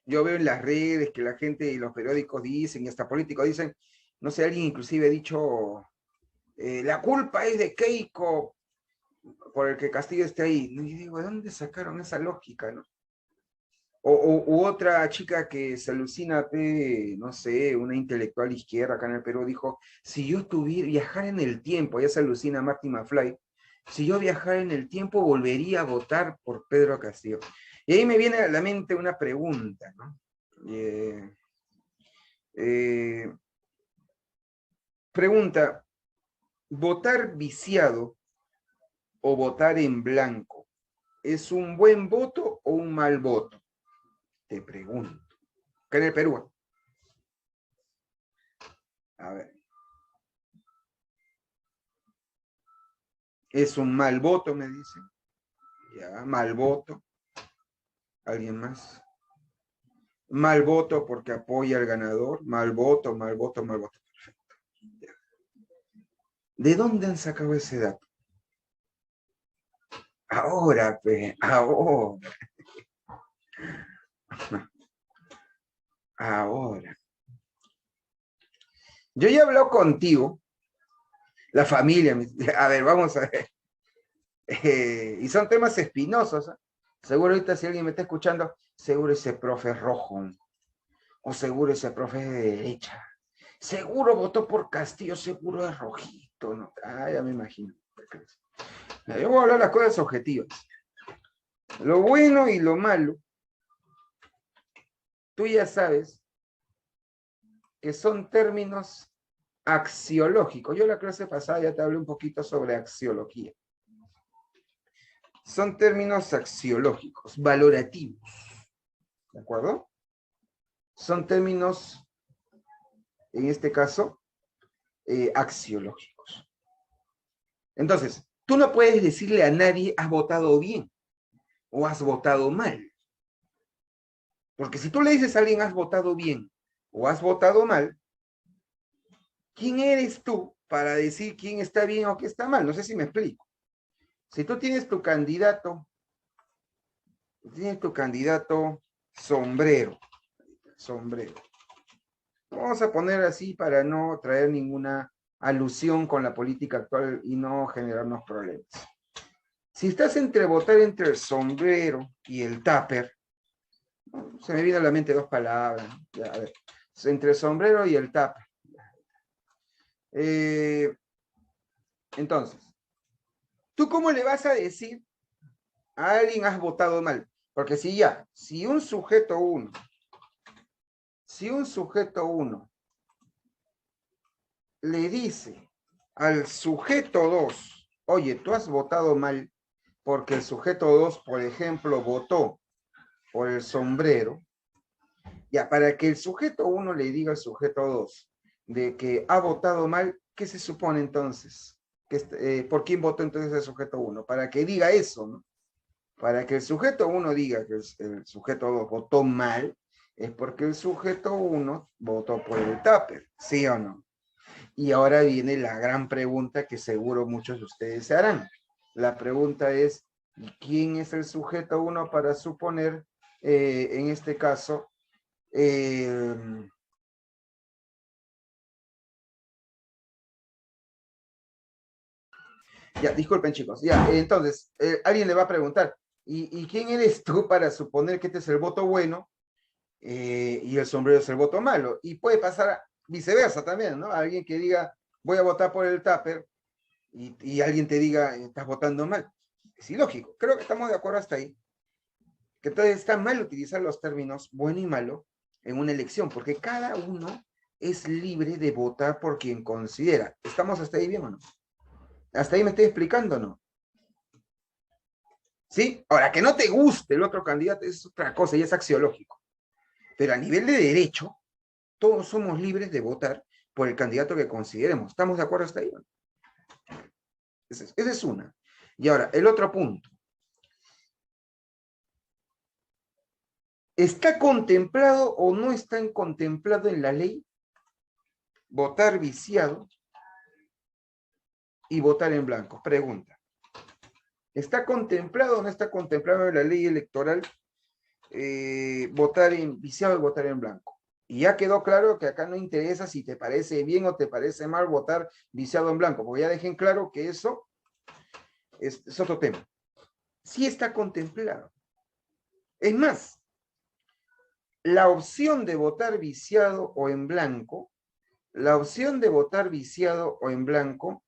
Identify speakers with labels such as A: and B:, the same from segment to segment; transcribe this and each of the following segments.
A: Yo veo en las redes que la gente y los periódicos dicen, y hasta políticos dicen, no sé, alguien inclusive ha dicho, la culpa es de Keiko por el que Castillo esté ahí. Y digo, ¿de dónde sacaron esa lógica, no? U otra chica que se alucina, no sé, una intelectual izquierda acá en el Perú, dijo, si yo tuviera viajar en el tiempo, ya se alucina Marty McFly, si yo viajara en el tiempo volvería a votar por Pedro Castillo. Y ahí me viene a la mente una pregunta, ¿no? Eh, pregunta, ¿votar viciado o votar en blanco es un buen voto o un mal voto? Te pregunto. Acá en el Perú. A ver. Es un mal voto, me dicen. Ya, mal voto. ¿Alguien más? Mal voto porque apoya al ganador. Mal voto, mal voto, mal voto. Perfecto. Ya. ¿De dónde han sacado ese dato? Ahora, ahora. Ahora. Yo ya he hablado contigo, la familia. A ver, vamos a ver. Y son temas espinosos. ¿Eh? Seguro ahorita si alguien me está escuchando, seguro ese profe es rojo. O seguro ese profe es de derecha. Seguro votó por Castillo, seguro es rojito. ¿No? Ah, ya me imagino. Yo voy a hablar las cosas objetivas. Lo bueno y lo malo, tú ya sabes que son términos axiológicos. Yo la clase pasada ya te hablé un poquito sobre axiología. Son términos axiológicos, valorativos. ¿De acuerdo? Son términos, en este caso, axiológicos. Entonces, tú no puedes decirle a nadie, has votado bien o has votado mal. Porque si tú le dices a alguien, has votado bien o has votado mal, ¿quién eres tú para decir quién está bien o quién está mal? No sé si me explico. Si tú tienes tu candidato sombrero. Vamos a poner así para no traer ninguna alusión con la política actual y no generarnos problemas. Si estás entre votar entre el sombrero y el tupper, se me viene a la mente dos palabras. Ya, a ver, entre el sombrero y el tupper. Entonces, ¿tú cómo le vas a decir a alguien has votado mal? Porque si un sujeto uno le dice al sujeto 2, oye, tú has votado mal porque el sujeto 2, por ejemplo, votó por el sombrero, ya, para que el sujeto 1 le diga al sujeto 2 de que ha votado mal, ¿qué se supone entonces? ¿Por quién votó entonces el sujeto 1? Para que diga eso, ¿no? Para que el sujeto 1 diga que el sujeto 2 votó mal, es porque el sujeto 1 votó por el tupper, ¿sí o no? Y ahora viene la gran pregunta que seguro muchos de ustedes se harán. La pregunta es, ¿quién es el sujeto 1 para suponer, en este caso, ya, disculpen chicos, ya, entonces, alguien le va a preguntar, ¿y quién eres tú para suponer que este es el voto bueno y el sombrero es el voto malo? Y puede pasar viceversa también, ¿no? Alguien que diga, voy a votar por el tupper, y alguien te diga, estás votando mal. Es ilógico. Creo que estamos de acuerdo hasta ahí. Que entonces está mal utilizar los términos bueno y malo en una elección, porque cada uno es libre de votar por quien considera. ¿Estamos hasta ahí bien o no? ¿Hasta ahí me estoy explicando o no? ¿Sí? Ahora, que no te guste el otro candidato es otra cosa y es axiológico. Pero a nivel de derecho, todos somos libres de votar por el candidato que consideremos. ¿Estamos de acuerdo hasta ahí? Esa es una. Y ahora, el otro punto. ¿Está contemplado o no está contemplado en la ley votar viciado y votar en blanco? Pregunta. ¿Está contemplado o no está contemplado en la ley electoral votar en viciado y votar en blanco. Y ya quedó claro que acá no interesa si te parece bien o te parece mal votar viciado en blanco, porque ya dejen claro que eso es otro tema. Sí está contemplado. Es más, la opción de votar viciado o en blanco, la opción de votar viciado o en blanco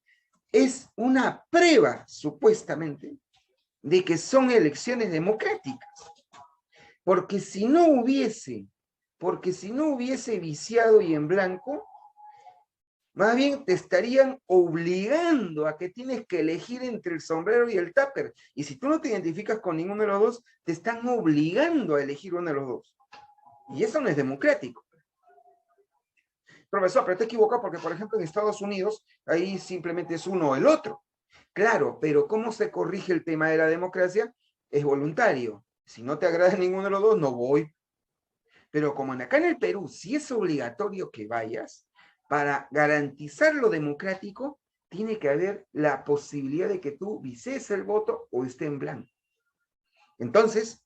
A: es una prueba, supuestamente, de que son elecciones democráticas. Porque si no hubiese viciado y en blanco, más bien te estarían obligando a que tienes que elegir entre el sombrero y el tupper. Y si tú no te identificas con ninguno de los dos, te están obligando a elegir uno de los dos. Y eso no es democrático. Profesor, pero te equivocado porque, por ejemplo, en Estados Unidos, ahí simplemente es uno o el otro. Claro, pero ¿cómo se corrige el tema de la democracia? Es voluntario. Si no te agrada ninguno de los dos, no voy. Pero como acá en el Perú sí es obligatorio que vayas, para garantizar lo democrático, tiene que haber la posibilidad de que tú vises el voto o esté en blanco. Entonces,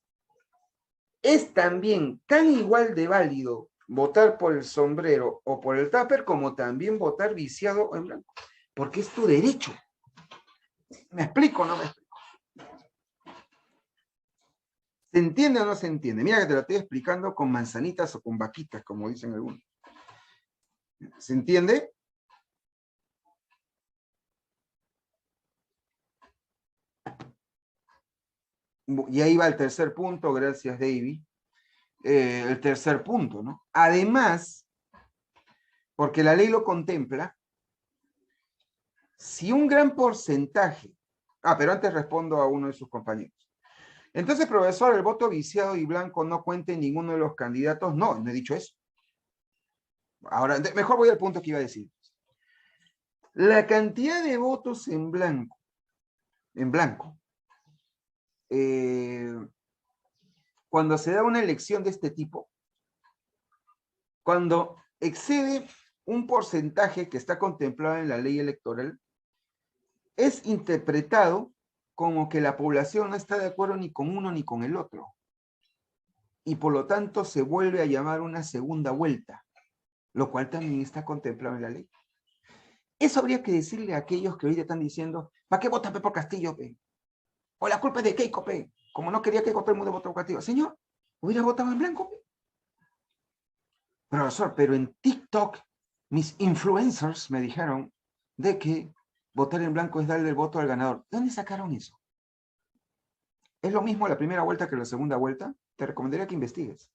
A: es también tan igual de válido votar por el sombrero o por el tupper como también votar viciado o en blanco, porque es tu derecho. ¿Me explico o no me explico? ¿Se entiende o no se entiende? Mira que te lo estoy explicando con manzanitas o con vaquitas, como dicen algunos. ¿Se entiende? Y ahí va el tercer punto, gracias David. El tercer punto, ¿no? Además, porque la ley lo contempla, si un gran porcentaje... pero antes respondo a uno de sus compañeros. Entonces, profesor, el voto viciado y blanco no cuenta en ninguno de los candidatos. No, no he dicho eso. Ahora, mejor voy al punto que iba a decir. La cantidad de votos en blanco, cuando se da una elección de este tipo, cuando excede un porcentaje que está contemplado en la ley electoral, es interpretado como que la población no está de acuerdo ni con uno ni con el otro. Y por lo tanto se vuelve a llamar una segunda vuelta, lo cual también está contemplado en la ley. Eso habría que decirle a aquellos que hoy están diciendo, ¿para qué votan por Castillo, pe? O la culpa es de Keiko, pe. Como no quería Keiko, todo el mundo votó por Castillo. Señor, hubiera votado en blanco, pe. Profesor, pero en TikTok, mis influencers me dijeron de que votar en blanco es darle el voto al ganador. ¿De dónde sacaron eso? ¿Es lo mismo la primera vuelta que la segunda vuelta? Te recomendaría que investigues.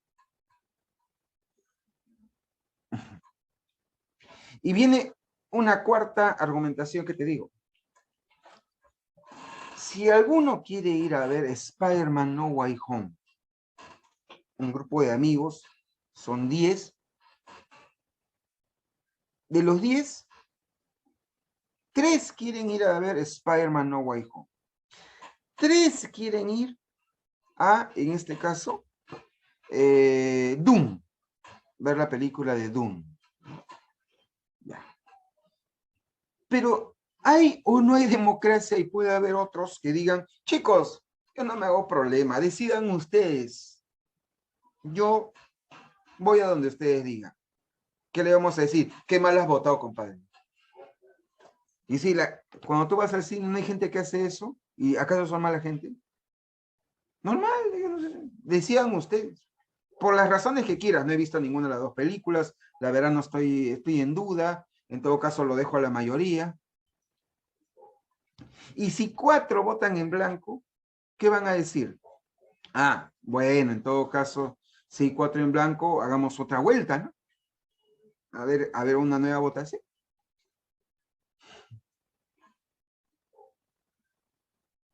A: Y viene una cuarta argumentación que te digo. Si alguno quiere ir a ver Spider-Man No Way Home, un grupo de amigos, son 10. De los 10, 3 quieren ir a ver Spider-Man No Way Home. 3 quieren ir a, en este caso, Doom, ver la película de Doom. Ya. Pero ¿hay o no hay democracia? Y puede haber otros que digan, chicos, yo no me hago problema, decidan ustedes. Yo voy a donde ustedes digan. ¿Qué le vamos a decir? ¿Qué mal has votado, compadre? Y si cuando tú vas al cine no hay gente que hace eso, ¿y acaso son mala gente? Normal, decían ustedes. Por las razones que quieras, no he visto ninguna de las dos películas, la verdad no estoy en duda, en todo caso lo dejo a la mayoría. Y si 4 votan en blanco, ¿qué van a decir? Bueno, en todo caso, si 4 en blanco, hagamos otra vuelta, ¿no? A ver una nueva votación.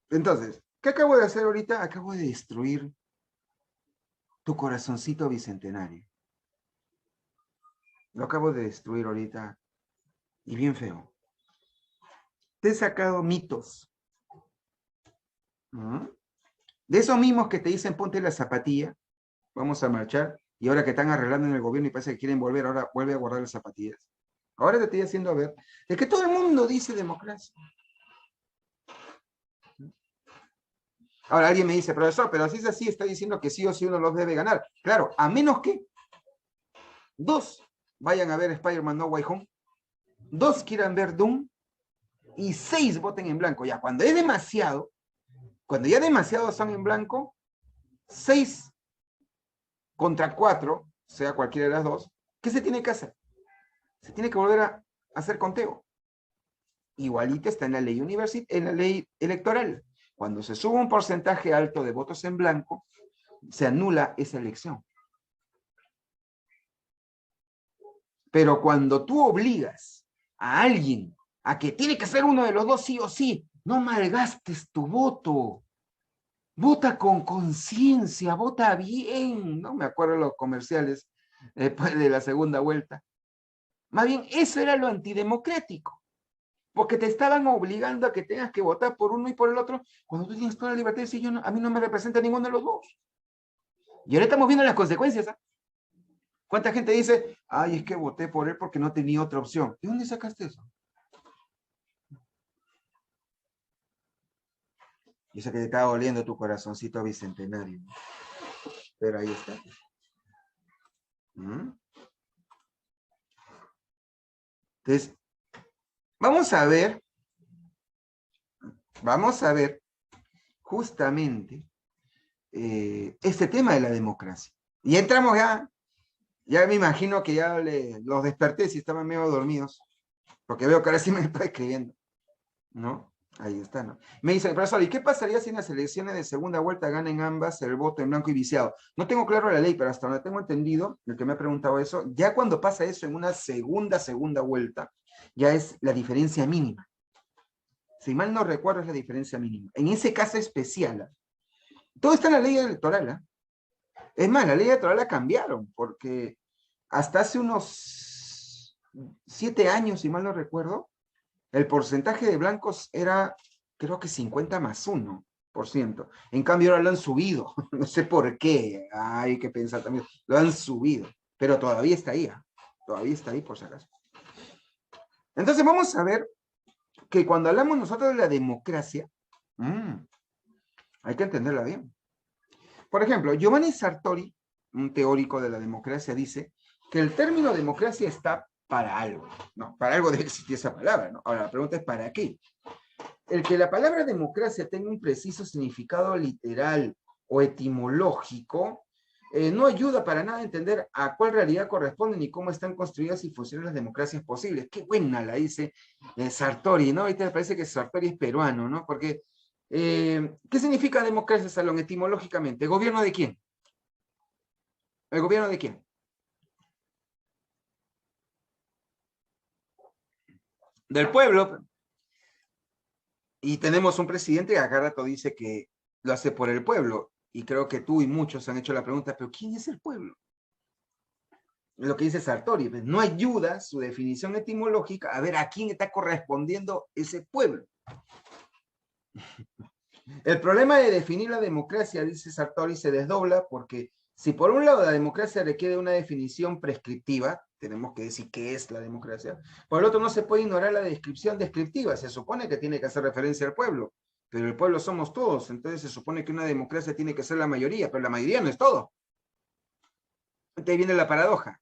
A: Entonces, ¿qué acabo de hacer ahorita? Acabo de destruir tu corazoncito bicentenario. Lo acabo de destruir ahorita y bien feo. Te he sacado mitos. ¿Mm? De esos mismos que te dicen ponte la zapatilla, vamos a marchar, y ahora que están arreglando en el gobierno y parece que quieren volver, ahora vuelve a guardar las zapatillas. Ahora te estoy haciendo ver, es que todo el mundo dice democracia. Ahora alguien me dice, profesor, pero si es así, está diciendo que sí o sí uno los debe ganar. Claro, a menos que 2 vayan a ver Spider-Man No Way Home, 2 quieran ver Doom y 6 voten en blanco. Ya, cuando es demasiado, cuando ya demasiados son en blanco, 6 contra 4, sea cualquiera de las dos, ¿qué se tiene que hacer? Se tiene que volver a hacer conteo. Igualita está en la ley en la ley electoral. Cuando se sube un porcentaje alto de votos en blanco, se anula esa elección. Pero cuando tú obligas a alguien a que tiene que ser uno de los dos sí o sí, no malgastes tu voto. Vota con conciencia, vota bien. No me acuerdo los comerciales después de la segunda vuelta. Más bien, eso era lo antidemocrático. Porque te estaban obligando a que tengas que votar por uno y por el otro, cuando tú tienes toda la libertad de decir, yo no, a mí no me representa ninguno de los dos. Y ahora estamos viendo las consecuencias. ¿Eh? ¿Cuánta gente dice, ay, es que voté por él porque no tenía otra opción? ¿De dónde sacaste eso? Y eso que te estaba doliendo tu corazoncito bicentenario. Pero ahí está. ¿Mm? Entonces, vamos a ver justamente este tema de la democracia. Y entramos ya me imagino que ya los desperté si estaban medio dormidos, porque veo que ahora sí me está escribiendo, ¿no? Ahí está, ¿no? Me dice, profesor, ¿y qué pasaría si en las elecciones de segunda vuelta ganen ambas el voto en blanco y viciado? No tengo claro la ley, pero hasta donde tengo entendido, el que me ha preguntado eso, ya cuando pasa eso en una segunda vuelta, ya es la diferencia mínima. Si mal no recuerdo, es la diferencia mínima. En ese caso especial, todo está en la ley electoral, ¿eh? Es más, la ley electoral la cambiaron, porque hasta hace unos 7 años, si mal no recuerdo, el porcentaje de blancos era, creo que 50+1%. En cambio, ahora lo han subido. No sé por qué. Hay que pensar también. Lo han subido. Pero todavía está ahí. ¿Eh? Todavía está ahí, por si acaso. Entonces, vamos a ver que cuando hablamos nosotros de la democracia, hay que entenderla bien. Por ejemplo, Giovanni Sartori, un teórico de la democracia, dice que el término democracia está para algo. No, para algo debe existir esa palabra, ¿no? Ahora, la pregunta es ¿para qué? El que la palabra democracia tenga un preciso significado literal o etimológico no ayuda para nada a entender a cuál realidad corresponden y cómo están construidas y funcionan las democracias posibles. Qué buena la dice Sartori, ¿no? Ahorita me parece que Sartori es peruano, ¿no? Porque, ¿qué significa democracia, Salón, etimológicamente? ¿Gobierno de quién? ¿El gobierno de quién? Del pueblo. Y tenemos un presidente que a cada rato dice que lo hace por el pueblo. Y creo que tú y muchos han hecho la pregunta, ¿pero quién es el pueblo? Lo que dice Sartori, pues no ayuda su definición etimológica a ver a quién está correspondiendo ese pueblo. El problema de definir la democracia, dice Sartori, se desdobla porque si por un lado la democracia requiere una definición prescriptiva, tenemos que decir qué es la democracia, por el otro no se puede ignorar la descripción descriptiva, se supone que tiene que hacer referencia al pueblo, pero el pueblo somos todos, entonces se supone que una democracia tiene que ser la mayoría, pero la mayoría no es todo. Entonces viene la paradoja.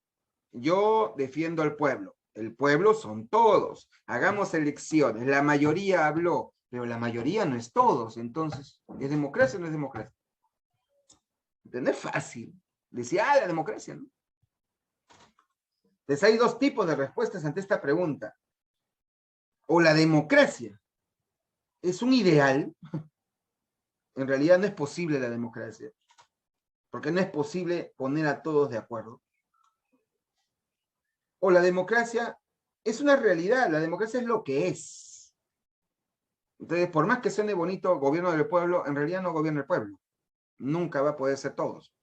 A: Yo defiendo al pueblo. El pueblo son todos. Hagamos elecciones. La mayoría habló, pero la mayoría no es todos. Entonces, ¿es democracia o no es democracia? No es fácil. Decía, la democracia, ¿no? Entonces hay dos tipos de respuestas ante esta pregunta. O la democracia es un ideal. En realidad no es posible la democracia. Porque no es posible poner a todos de acuerdo. O la democracia es una realidad. La democracia es lo que es. Entonces, por más que suene bonito gobierno del pueblo, en realidad no gobierna el pueblo. Nunca va a poder ser todos.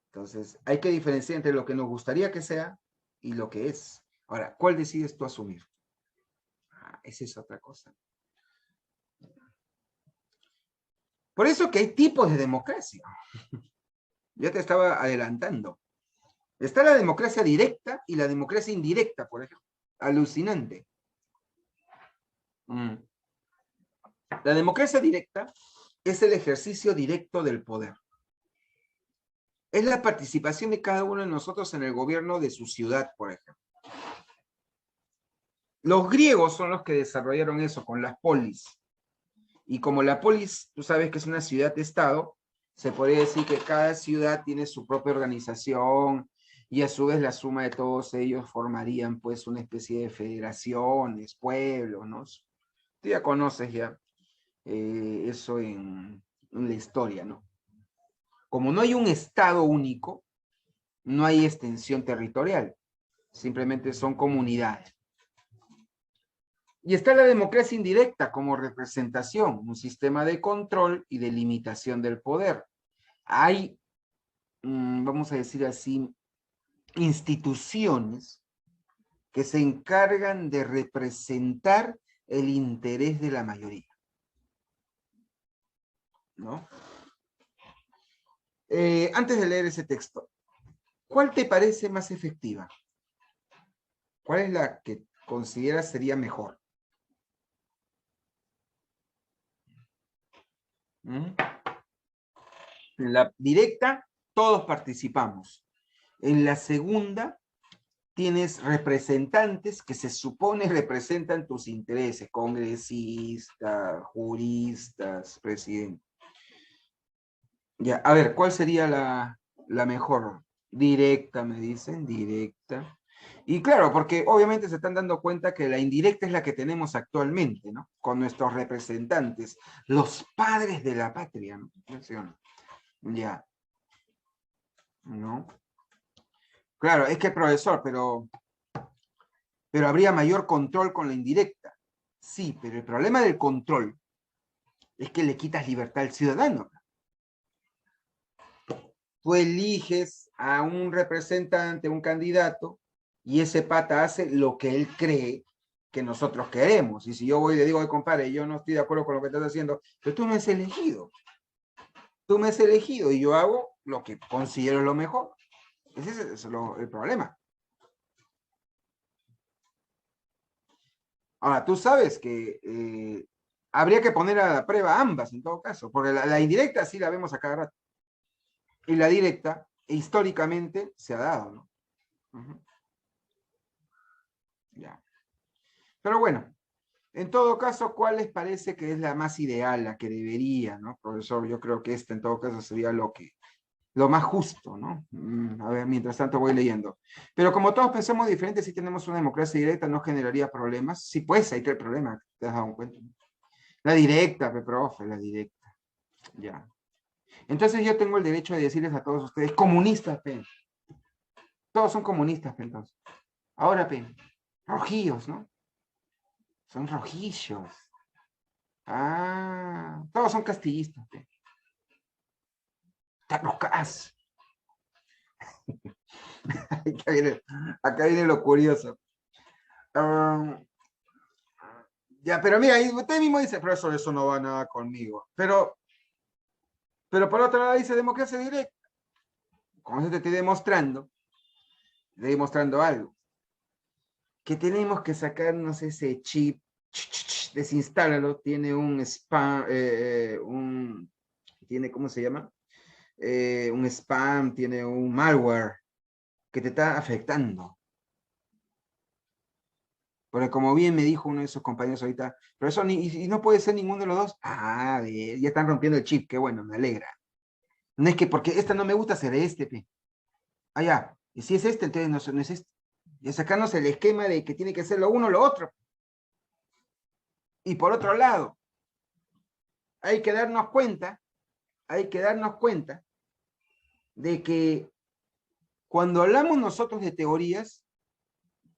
A: Entonces, hay que diferenciar entre lo que nos gustaría que sea y lo que es. Ahora, ¿cuál decides tú asumir? Esa es otra cosa. Por eso que hay tipos de democracia. Ya te estaba adelantando. Está la democracia directa y la democracia indirecta, por ejemplo. Alucinante. La democracia directa es el ejercicio directo del poder. Es la participación de cada uno de nosotros en el gobierno de su ciudad, por ejemplo. Los griegos son los que desarrollaron eso con las polis. Y como la polis, tú sabes que es una ciudad-estado, se podría decir que cada ciudad tiene su propia organización y a su vez la suma de todos ellos formarían pues una especie de federaciones, pueblos, ¿no? Tú ya conoces ya eso en la historia, ¿no? Como no hay un estado único, no hay extensión territorial, simplemente son comunidades. Y está la democracia indirecta como representación, un sistema de control y de limitación del poder. Hay, vamos a decir así, instituciones que se encargan de representar el interés de la mayoría, ¿no? Antes de leer ese texto, ¿cuál te parece más efectiva? ¿Cuál es la que consideras sería mejor? En la directa, todos participamos. En la segunda, tienes representantes que se supone representan tus intereses, congresistas, juristas, presidentes. Ya, a ver, ¿cuál sería la mejor? Directa, me dicen, directa. Y claro, porque obviamente se están dando cuenta que la indirecta es la que tenemos actualmente, ¿no? Con nuestros representantes, los padres de la patria, ¿no? Ya. ¿No? Claro, es que el profesor, pero habría mayor control con la indirecta. Sí, pero el problema del control es que le quitas libertad al ciudadano. Tú eliges a un representante, un candidato, y ese pata hace lo que él cree que nosotros queremos. Y si yo voy y le digo, compadre, yo no estoy de acuerdo con lo que estás haciendo, pero tú me has elegido. Tú me has elegido y yo hago lo que considero lo mejor. Ese es el problema. Ahora, tú sabes que habría que poner a la prueba ambas en todo caso, porque la indirecta sí la vemos a cada rato. Y la directa, históricamente, se ha dado, ¿no? Ya. Pero bueno, en todo caso, ¿cuál les parece que es la más ideal, la que debería, ¿no? Profesor, yo creo que esta en todo caso sería lo más justo, ¿no? A ver, mientras tanto voy leyendo. Pero como todos pensamos diferente, si tenemos una democracia directa, no generaría problemas. Sí, pues, ahí está el problema, te has dado cuenta. La directa, profe, la directa. Ya. Entonces yo tengo el derecho de decirles a todos ustedes, comunistas, pe. Todos son comunistas, pe, entonces. Ahora, pe, rojillos, ¿no? Son rojillos. Ah, todos son castillistas, pe. Tarocas. Acá viene lo curioso. Ya, pero mira, usted mismo dice, profesor, eso no va nada conmigo. Pero por otro lado dice democracia directa. Con eso te estoy demostrando algo. Que tenemos que sacarnos ese chip, desinstálalo, tiene un spam, tiene, ¿cómo se llama? Un spam, tiene un malware que te está afectando. Porque como bien me dijo uno de sus compañeros ahorita, pero eso y no puede ser ninguno de los dos. Ah, ya están rompiendo el chip, qué bueno, me alegra. No es que porque esta no me gusta, será este, pe. Ah, ya. Y si es este, entonces no es este. Y sacarnos el esquema de que tiene que ser lo uno o lo otro. Y por otro lado, hay que darnos cuenta de que cuando hablamos nosotros de teorías,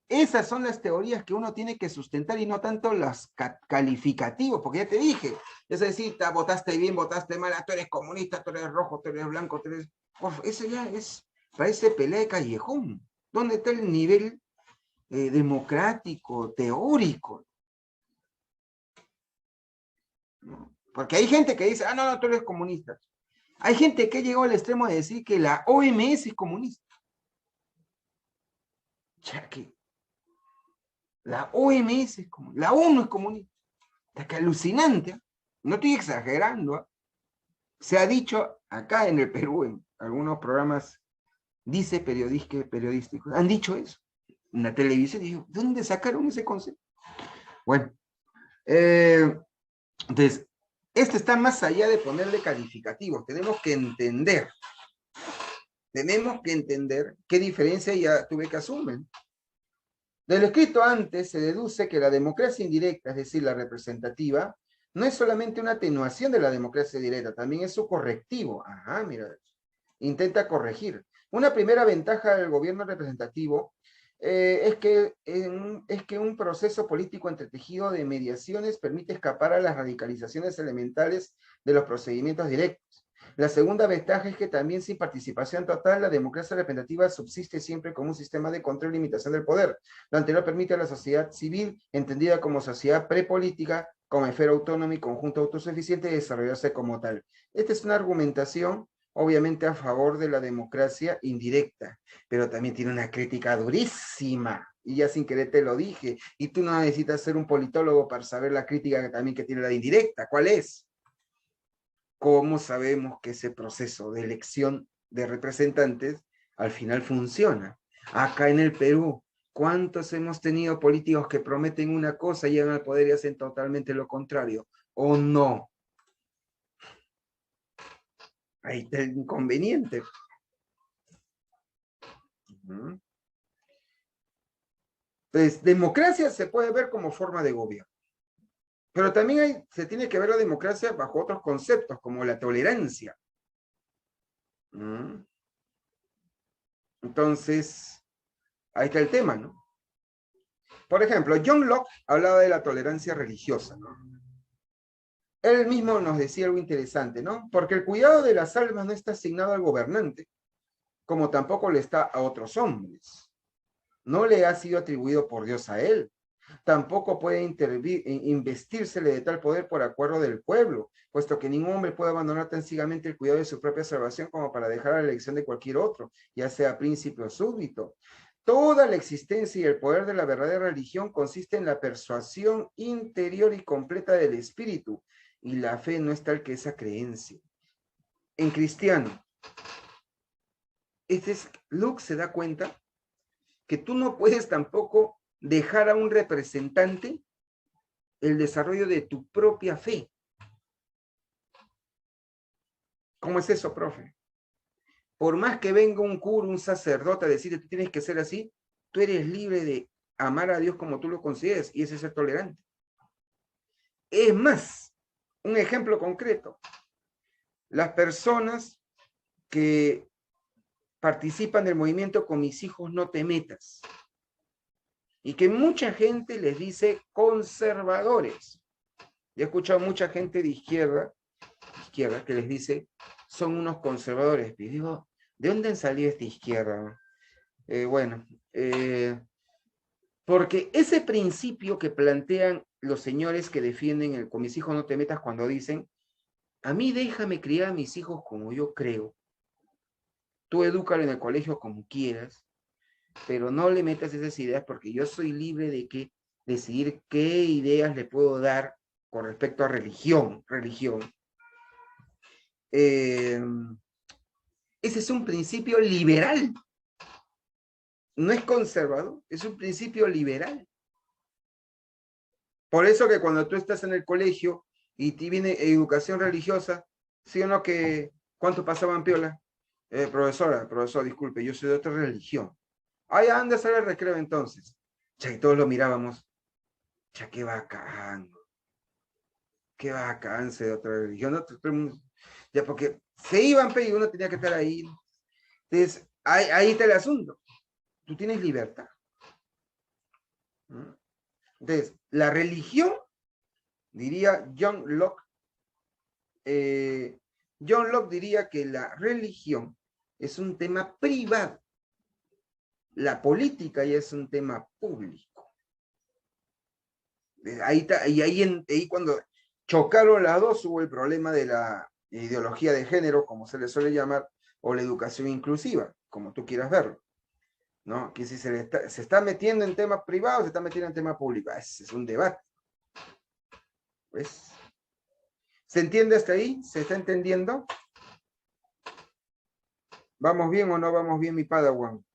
A: esas son las teorías que uno tiene que sustentar y no tanto los calificativos, porque ya te dije, es decir, votaste bien, votaste mal, tú eres comunista, tú eres rojo, tú eres blanco, tú eres... Eso ya parece pelea de callejón. ¿Dónde está el nivel democrático, teórico? ¿No? Porque hay gente que dice, no, tú eres comunista. Hay gente que llegó al extremo de decir que la OMS es comunista. Ya que la OMS es comunista, la ONU es comunista. Está que alucinante. No estoy exagerando. Se ha dicho acá en el Perú, en algunos programas, dice periodísticos, han dicho eso. En la televisión, y digo, ¿dónde sacaron ese concepto? Bueno, entonces, esto está más allá de ponerle calificativos. Tenemos que entender qué diferencia ya tuve que asumir. De lo escrito antes se deduce que la democracia indirecta, es decir, la representativa, no es solamente una atenuación de la democracia directa, también es su correctivo. Ajá, mira, intenta corregir. Una primera ventaja del gobierno representativo es que un proceso político entretejido de mediaciones permite escapar a las radicalizaciones elementales de los procedimientos directos. La segunda ventaja es que también sin participación total, la democracia representativa subsiste siempre como un sistema de control y limitación del poder. Lo anterior permite a la sociedad civil, entendida como sociedad prepolítica, como esfera autónoma y conjunto autosuficiente, desarrollarse como tal. Esta es una argumentación obviamente a favor de la democracia indirecta, pero también tiene una crítica durísima, y ya sin querer te lo dije, y tú no necesitas ser un politólogo para saber la crítica que también que tiene la indirecta. ¿Cuál es? ¿Cómo sabemos que ese proceso de elección de representantes al final funciona? Acá en el Perú, ¿cuántos hemos tenido políticos que prometen una cosa, llegan al poder y hacen totalmente lo contrario? ¿O no? Ahí está el inconveniente. Entonces, democracia se puede ver como forma de gobierno. Pero también se tiene que ver la democracia bajo otros conceptos, como la tolerancia. Entonces, ahí está el tema, ¿no? Por ejemplo, John Locke hablaba de la tolerancia religiosa, ¿no? Él mismo nos decía algo interesante, ¿no? Porque el cuidado de las almas no está asignado al gobernante, como tampoco le está a otros hombres. No le ha sido atribuido por Dios a él. Tampoco puede investírsele de tal poder por acuerdo del pueblo, puesto que ningún hombre puede abandonar tan ciegamente el cuidado de su propia salvación como para dejar a la elección de cualquier otro, ya sea príncipe o súbdito. Toda la existencia y el poder de la verdadera religión consiste en la persuasión interior y completa del espíritu, y la fe no es tal que esa creencia. En cristiano, Luke se da cuenta que tú no puedes tampoco dejar a un representante el desarrollo de tu propia fe. ¿Cómo es eso, profe? Por más que venga un cura, un sacerdote a decirte tú tienes que ser así, tú eres libre de amar a Dios como tú lo consideres, y ese es ser tolerante. Es más, un ejemplo concreto. Las personas que participan del movimiento Con mis hijos no te metas, y que mucha gente les dice conservadores. Yo he escuchado mucha gente de izquierda que les dice son unos conservadores. Y digo, ¿de dónde han salido esta izquierda? Porque ese principio que plantean los señores que defienden el con mis hijos no te metas, cuando dicen, a mí déjame criar a mis hijos como yo creo, tú edúcalo en el colegio como quieras, pero no le metas esas ideas porque yo soy libre de decidir qué ideas le puedo dar con respecto a religión. Ese es un principio liberal. No es conservador, es un principio liberal. Por eso que cuando tú estás en el colegio y te viene educación religiosa, ¿sí o no que cuánto pasaban piola? Profesor, disculpe, yo soy de otra religión. Ay, anda a hacer el recreo entonces. Ya, y todos lo mirábamos. Ya, qué bacán. Qué bacán ser de otra religión. ¿No? Ya, porque se iban, y uno tenía que estar ahí. Entonces, ahí está el asunto. Tú tienes libertad. Entonces, la religión, diría John Locke diría que la religión es un tema privado. La política ya es un tema público. Ahí cuando chocaron las dos hubo el problema de la ideología de género, como se le suele llamar, o la educación inclusiva, como tú quieras verlo. ¿No? Que si se está metiendo en temas privados, se está metiendo en temas públicos. Ese es un debate. ¿Ves? ¿Se entiende hasta ahí? ¿Se está entendiendo? ¿Vamos bien o no vamos bien, mi Padawan?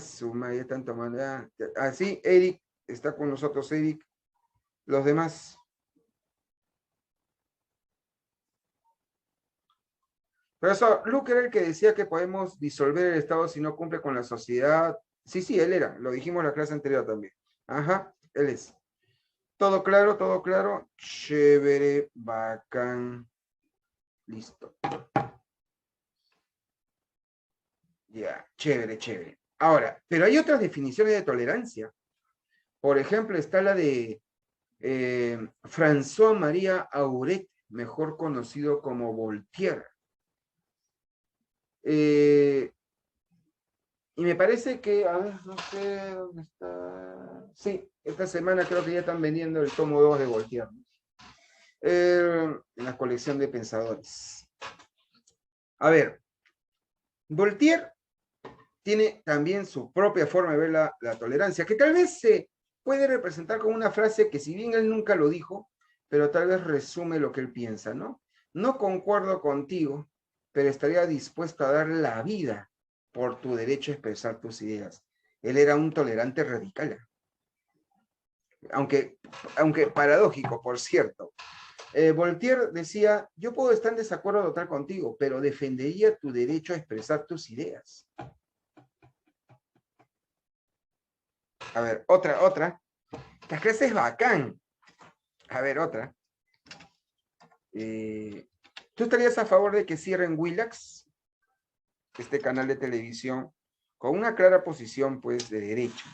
A: Suma, ya están tomando. Así, Eric, está con nosotros, Eric. Los demás. Profesor, Luke era el que decía que podemos disolver el Estado si no cumple con la sociedad. Sí, sí, él era. Lo dijimos en la clase anterior también. Ajá, él es. Todo claro, todo claro. Chévere, bacán. Listo. Ya, chévere, chévere. Ahora, pero hay otras definiciones de tolerancia. Por ejemplo, está la de François-Marie Arouet, mejor conocido como Voltaire. Y me parece que, a ver, no sé dónde está. Sí, esta semana creo que ya están vendiendo el tomo 2 de Voltaire. En la colección de pensadores. A ver, Voltaire tiene también su propia forma de ver la tolerancia, que tal vez se puede representar con una frase que si bien él nunca lo dijo, pero tal vez resume lo que él piensa, ¿no? No concuerdo contigo, pero estaría dispuesto a dar la vida por tu derecho a expresar tus ideas. Él era un tolerante radical. Aunque paradójico, por cierto. Voltaire decía, yo puedo estar en desacuerdo total contigo, pero defendería tu derecho a expresar tus ideas. A ver, otra. Esta clase es bacán. A ver, otra. ¿Tú estarías a favor de que cierren Willax, este canal de televisión, con una clara posición, pues, de derecho?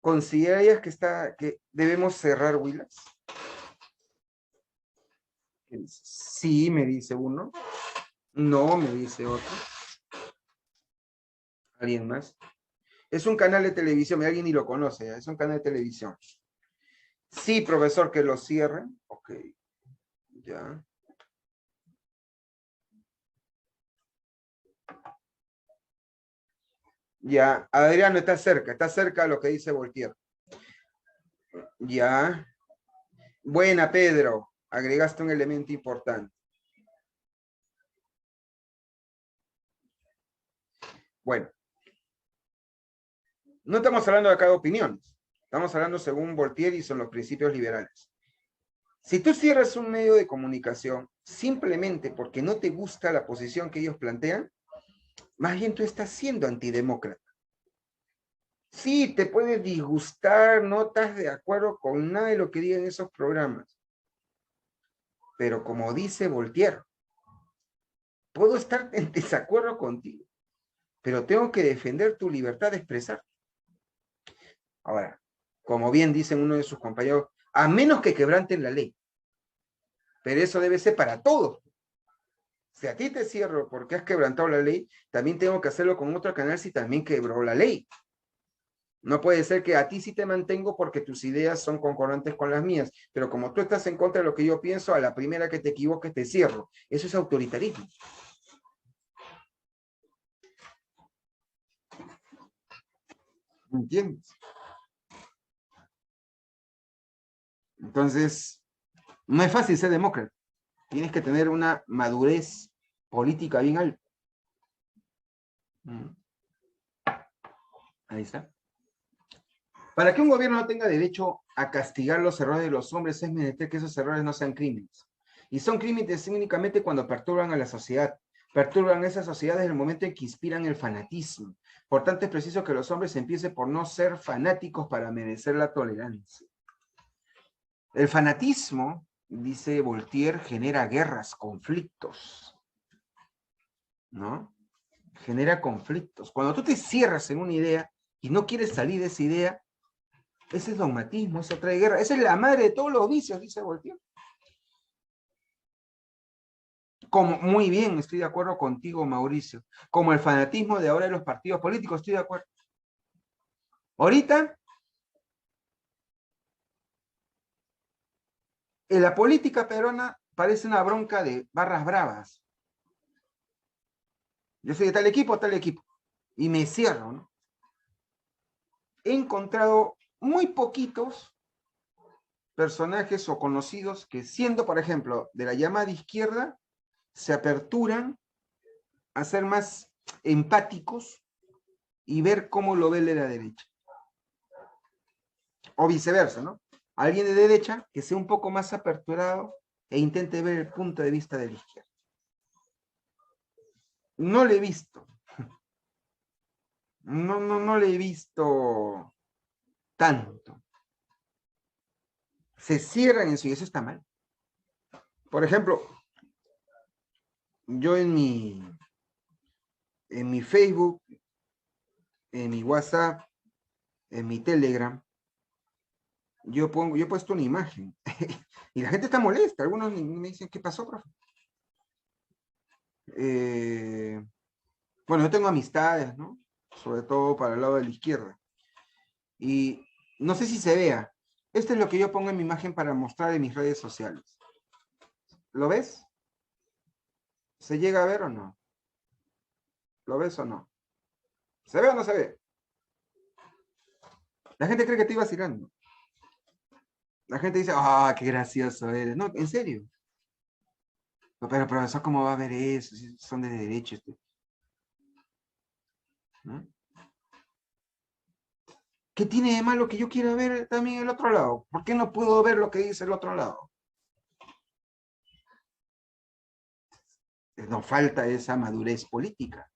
A: ¿Considerarías que debemos cerrar Willax? Sí, me dice uno. No, me dice otro. ¿Alguien más? Es un canal de televisión, alguien ni lo conoce, ¿eh? Es un canal de televisión. Sí, profesor, que lo cierren. Ok, ya. Ya, Adriano está cerca de lo que dice Voltaire. Ya. Buena, Pedro. Agregaste un elemento importante. Bueno. No estamos hablando de acá de opiniones. Estamos hablando según Voltaire y son los principios liberales. Si tú cierras un medio de comunicación simplemente porque no te gusta la posición que ellos plantean, más bien tú estás siendo antidemócrata. Sí, te puede disgustar, no estás de acuerdo con nada de lo que digan esos programas. Pero como dice Voltaire, puedo estar en desacuerdo contigo, pero tengo que defender tu libertad de expresar. Ahora, como bien dicen uno de sus compañeros, a menos que quebranten la ley. Pero eso debe ser para todos. Si a ti te cierro porque has quebrantado la ley, también tengo que hacerlo con otro canal si también quebró la ley. No puede ser que a ti sí te mantengo porque tus ideas son concordantes con las mías, pero como tú estás en contra de lo que yo pienso, a la primera que te equivoques te cierro. Eso es autoritarismo. ¿Entiendes? Entonces, no es fácil ser demócrata. Tienes que tener una madurez política bien alta. Ahí está. Para que un gobierno no tenga derecho a castigar los errores de los hombres, es menester que esos errores no sean crímenes. Y son crímenes únicamente cuando perturban a la sociedad. Perturban a esa sociedad desde el momento en que inspiran el fanatismo. Por tanto, es preciso que los hombres empiecen por no ser fanáticos para merecer la tolerancia. El fanatismo, dice Voltaire, genera guerras, conflictos. ¿No? Genera conflictos. Cuando tú te cierras en una idea y no quieres salir de esa idea, ese es dogmatismo, eso trae guerra. Esa es la madre de todos los vicios, dice Voltaire. Como, muy bien, estoy de acuerdo contigo, Mauricio. Como el fanatismo de ahora de los partidos políticos, estoy de acuerdo. Ahorita, en la política peruana parece una bronca de barras bravas. Yo soy de tal equipo, y me cierro, ¿no? He encontrado muy poquitos personajes o conocidos que siendo, por ejemplo, de la llamada izquierda, se aperturan a ser más empáticos y ver cómo lo ve el de la derecha. O viceversa, ¿no? Alguien de derecha que sea un poco más aperturado e intente ver el punto de vista de la izquierda. No le he visto. No le he visto tanto. Se cierran en su, y eso está mal. Por ejemplo, yo en mi Facebook, en mi WhatsApp, en mi Telegram, yo he puesto una imagen y la gente está molesta. Algunos me dicen, ¿qué pasó, profe? Bueno, yo tengo amistades, ¿no? Sobre todo para el lado de la izquierda. Y no sé si se vea. Esto es lo que yo pongo en mi imagen para mostrar en mis redes sociales. ¿Lo ves? ¿Se llega a ver o no? ¿Lo ves o no? ¿Se ve o no se ve? La gente cree que te iba vacilando. La gente dice, ah, qué gracioso eres. No, en serio. Pero profesor, ¿cómo va a ver eso? Si son de derecho. ¿No? ¿Qué tiene de malo que yo quiera ver también el otro lado? ¿Por qué no puedo ver lo que dice el otro lado? Nos falta esa madurez política.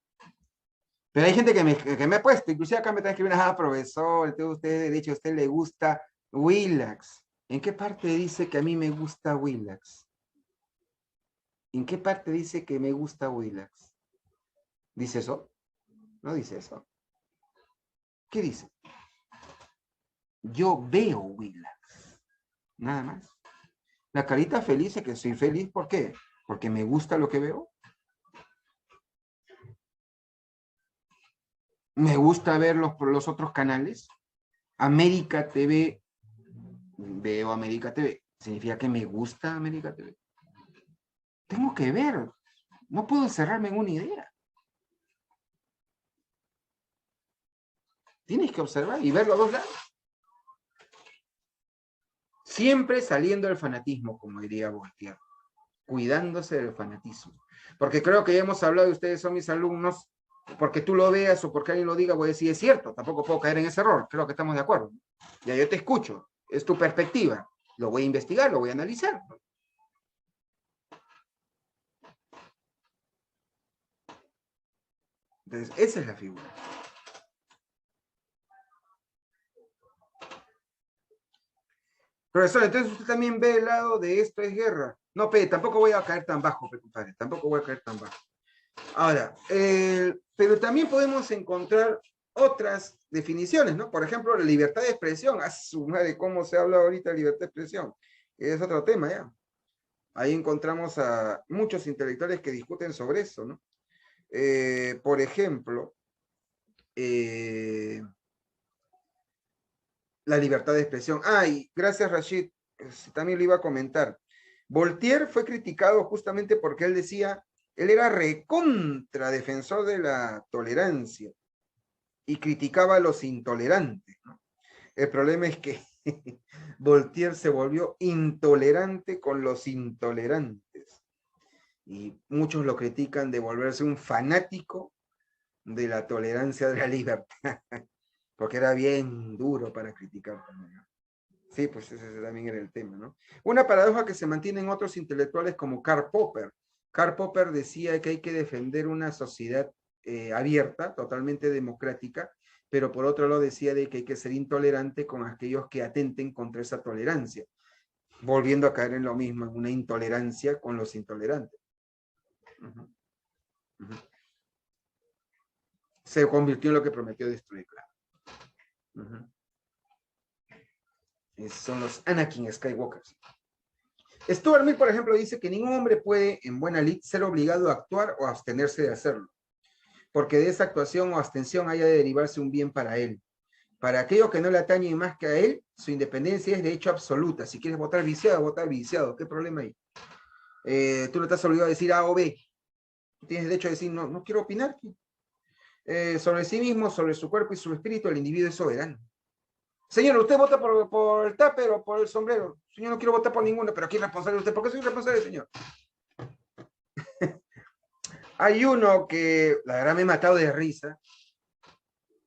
A: Pero hay gente que me ha puesto, inclusive acá me está escribiendo, ah, profesor, usted de derecho, a usted le gusta Willax. ¿En qué parte dice que a mí me gusta Willax? ¿En qué parte dice que me gusta Willax? ¿Dice eso? No dice eso. ¿Qué dice? Yo veo Willax. Nada más. La carita feliz es que soy feliz. ¿Por qué? Porque me gusta lo que veo. Me gusta ver los otros canales. América TV. Veo América TV. ¿Significa que me gusta América TV? Tengo que ver. No puedo encerrarme en una idea. Tienes que observar y ver los dos lados. Siempre saliendo del fanatismo, como diría Voltaire. Cuidándose del fanatismo. Porque creo que ya hemos hablado de ustedes, son mis alumnos, porque tú lo veas o porque alguien lo diga, voy a decir, es cierto, tampoco puedo caer en ese error, creo que estamos de acuerdo. Ya yo te escucho, es tu perspectiva, lo voy a investigar, lo voy a analizar. Entonces, esa es la figura. Profesor, entonces usted también ve el lado de esto es guerra. No, tampoco voy a caer tan bajo, compadre, tampoco voy a caer tan bajo. Ahora, pero también podemos encontrar otras definiciones, ¿no? Por ejemplo, la libertad de expresión. A su madre, ¿cómo se habla ahorita de libertad de expresión? Es otro tema, ¿ya? Ahí encontramos a muchos intelectuales que discuten sobre eso, ¿no? Por ejemplo, la libertad de expresión. Y gracias, Rashid, también lo iba a comentar. Voltaire fue criticado justamente porque él decía, él era recontra defensor de la tolerancia y criticaba a los intolerantes, ¿no? El problema es que Voltaire se volvió intolerante con los intolerantes y muchos lo critican de volverse un fanático de la tolerancia de la libertad, porque era bien duro para criticar también. Sí, pues ese también era el tema, ¿no? Una paradoja que se mantiene en otros intelectuales como Karl Popper. Karl Popper decía que hay que defender una sociedad abierta, totalmente democrática, pero por otro lado decía de que hay que ser intolerante con aquellos que atenten contra esa tolerancia, volviendo a caer en lo mismo, en una intolerancia con los intolerantes. Se convirtió en lo que prometió destruir, claro. Son los Anakin Skywalkers. Stuart Mill, por ejemplo, dice que ningún hombre puede, en buena lid, ser obligado a actuar o abstenerse de hacerlo, porque de esa actuación o abstención haya de derivarse un bien para él. Para aquello que no le atañe más que a él, su independencia es de hecho absoluta. Si quieres votar viciado. ¿Qué problema hay? Tú no estás obligado a decir A o B. Tú tienes derecho a decir, no quiero opinar. Sobre sí mismo, sobre su cuerpo y su espíritu, el individuo es soberano. Señor, ¿usted vota por el tupper o por el sombrero? Señor, no quiero votar por ninguno, pero aquí es responsable usted. ¿Por qué soy responsable, señor? Hay uno que, la verdad, me he matado de risa.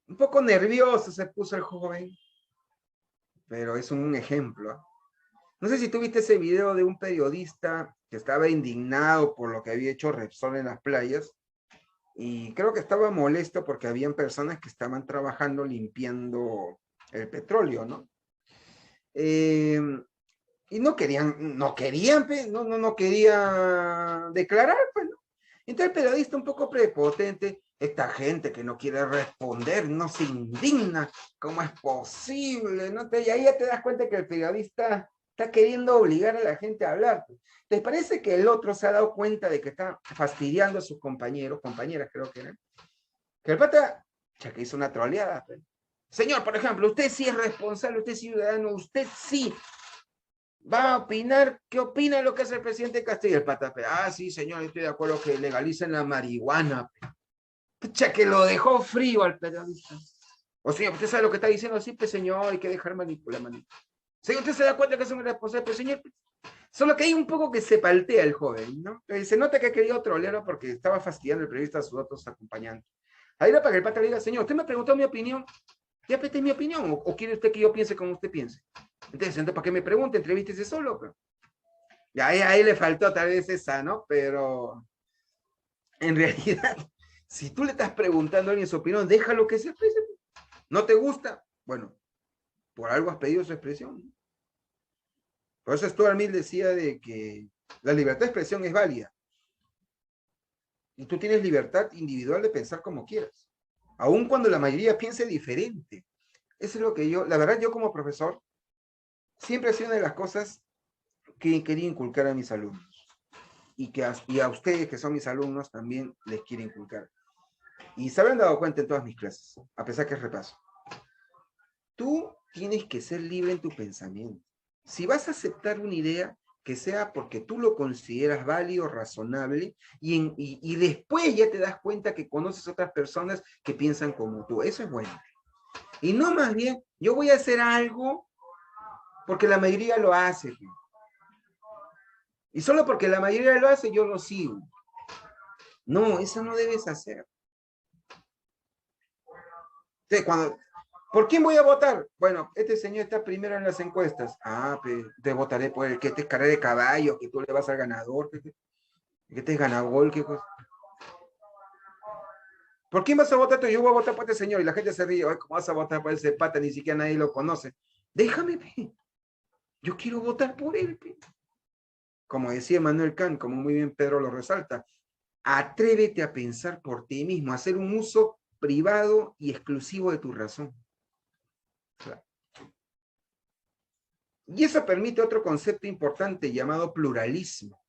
A: Un poco nervioso se puso el joven, pero es un ejemplo. No sé si tuviste ese video de un periodista que estaba indignado por lo que había hecho Repsol en las playas, y creo que estaba molesto porque habían personas que estaban trabajando limpiando el petróleo, ¿no? Y no quería declarar, pues, ¿no? Entonces el periodista un poco prepotente, esta gente que no quiere responder, no se indigna, ¿cómo es posible? ¿No? Y ahí ya te das cuenta que el periodista está queriendo obligar a la gente a hablar. ¿Te parece que el otro se ha dado cuenta de que está fastidiando a sus compañeros, compañeras creo que eran? Que el pata, ya que hizo una troleada. Pues. Señor, por ejemplo, usted sí es responsable, usted es ciudadano, usted sí va a opinar, ¿qué opina lo que hace el presidente Castillo? El pata, sí, señor, estoy de acuerdo que legalicen la marihuana. Pucha, que lo dejó frío al periodista. O sea, ¿usted sabe lo que está diciendo? Sí, pues señor, hay que dejar manipular. Señor, ¿usted se da cuenta que es un responsable? Pues señor, solo que hay un poco que se paltea el joven, ¿no? Se nota que ha querido trolearlo porque estaba fastidiando el periodista a sus otros acompañantes. Ahí era para que el pata le diga, señor, usted me preguntó mi opinión, ya pete mi opinión, o quiere usted que yo piense como usted piense. Entonces, ¿para qué me pregunte? Entrevístese solo, pero... Y ahí le faltó tal vez esa, ¿no? Pero en realidad, si tú le estás preguntando a alguien su opinión, déjalo que se exprese. ¿No te gusta? Bueno, por algo has pedido su expresión. Por eso Stuart Mill decía de que la libertad de expresión es válida. Y tú tienes libertad individual de pensar como quieras. Aun cuando la mayoría piense diferente. Eso es lo que yo, la verdad, yo como profesor, siempre ha sido una de las cosas que quería inculcar a mis alumnos. Y a ustedes que son mis alumnos también les quiero inculcar. Y se habrán dado cuenta en todas mis clases, a pesar que es repaso. Tú tienes que ser libre en tu pensamiento. Si vas a aceptar una idea, que sea porque tú lo consideras válido, razonable, y después ya te das cuenta que conoces otras personas que piensan como tú. Eso es bueno. Y no más bien, yo voy a hacer algo porque la mayoría lo hace. Y solo porque la mayoría lo hace, yo lo sigo. No, eso no debes hacer. Entonces, ¿por quién voy a votar? Bueno, este señor está primero en las encuestas. Pues te votaré por el que te es carrera de caballo, que tú le vas al ganador, que te es ganagol, qué cosa. ¿Por quién vas a votar tú? Yo voy a votar por este señor y la gente se ríe. Ay, ¿cómo vas a votar por ese pata? Ni siquiera nadie lo conoce. Déjame, pe. Yo quiero votar por él, pe. Como decía Manuel Kant, como muy bien Pedro lo resalta, atrévete a pensar por ti mismo, a hacer un uso privado y exclusivo de tu razón. Claro. Y eso permite otro concepto importante llamado pluralismo.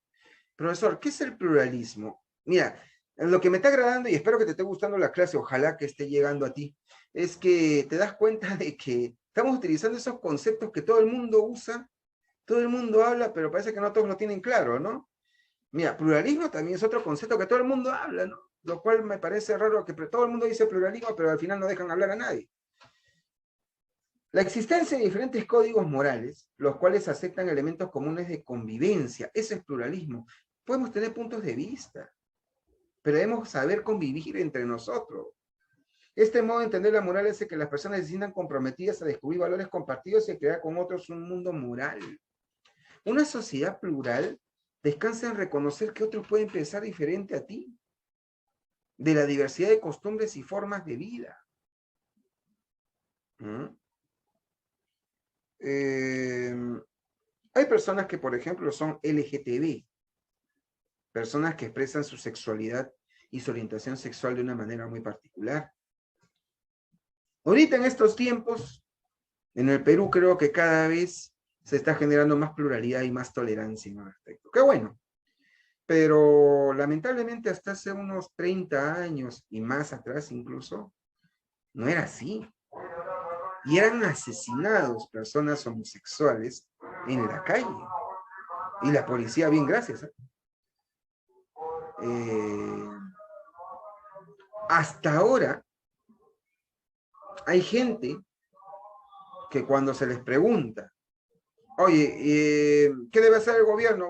A: Profesor, ¿qué es el pluralismo? Mira, lo que me está agradando, y espero que te esté gustando la clase, ojalá que esté llegando a ti, es que te das cuenta de que estamos utilizando esos conceptos que todo el mundo usa, todo el mundo habla, pero parece que no todos lo tienen claro, ¿no? Mira, pluralismo también es otro concepto que todo el mundo habla, ¿no? Lo cual me parece raro que todo el mundo dice pluralismo, pero al final no dejan hablar a nadie. La existencia de diferentes códigos morales, los cuales aceptan elementos comunes de convivencia, ese es pluralismo. Podemos tener puntos de vista, pero debemos saber convivir entre nosotros. Este modo de entender la moral hace que las personas se sientan comprometidas a descubrir valores compartidos y a crear con otros un mundo moral. Una sociedad plural descansa en reconocer que otros pueden pensar diferente a ti, de la diversidad de costumbres y formas de vida. Hay personas que, por ejemplo, son LGTB, personas que expresan su sexualidad y su orientación sexual de una manera muy particular. Ahorita en estos tiempos, en el Perú creo que cada vez se está generando más pluralidad y más tolerancia en el respecto. Qué bueno. Pero lamentablemente hasta hace unos 30 años y más atrás incluso, no era así. Y eran asesinados personas homosexuales en la calle. Y la policía, bien, gracias. Hasta ahora, hay gente que cuando se les pregunta Oye, ¿qué debe hacer el gobierno?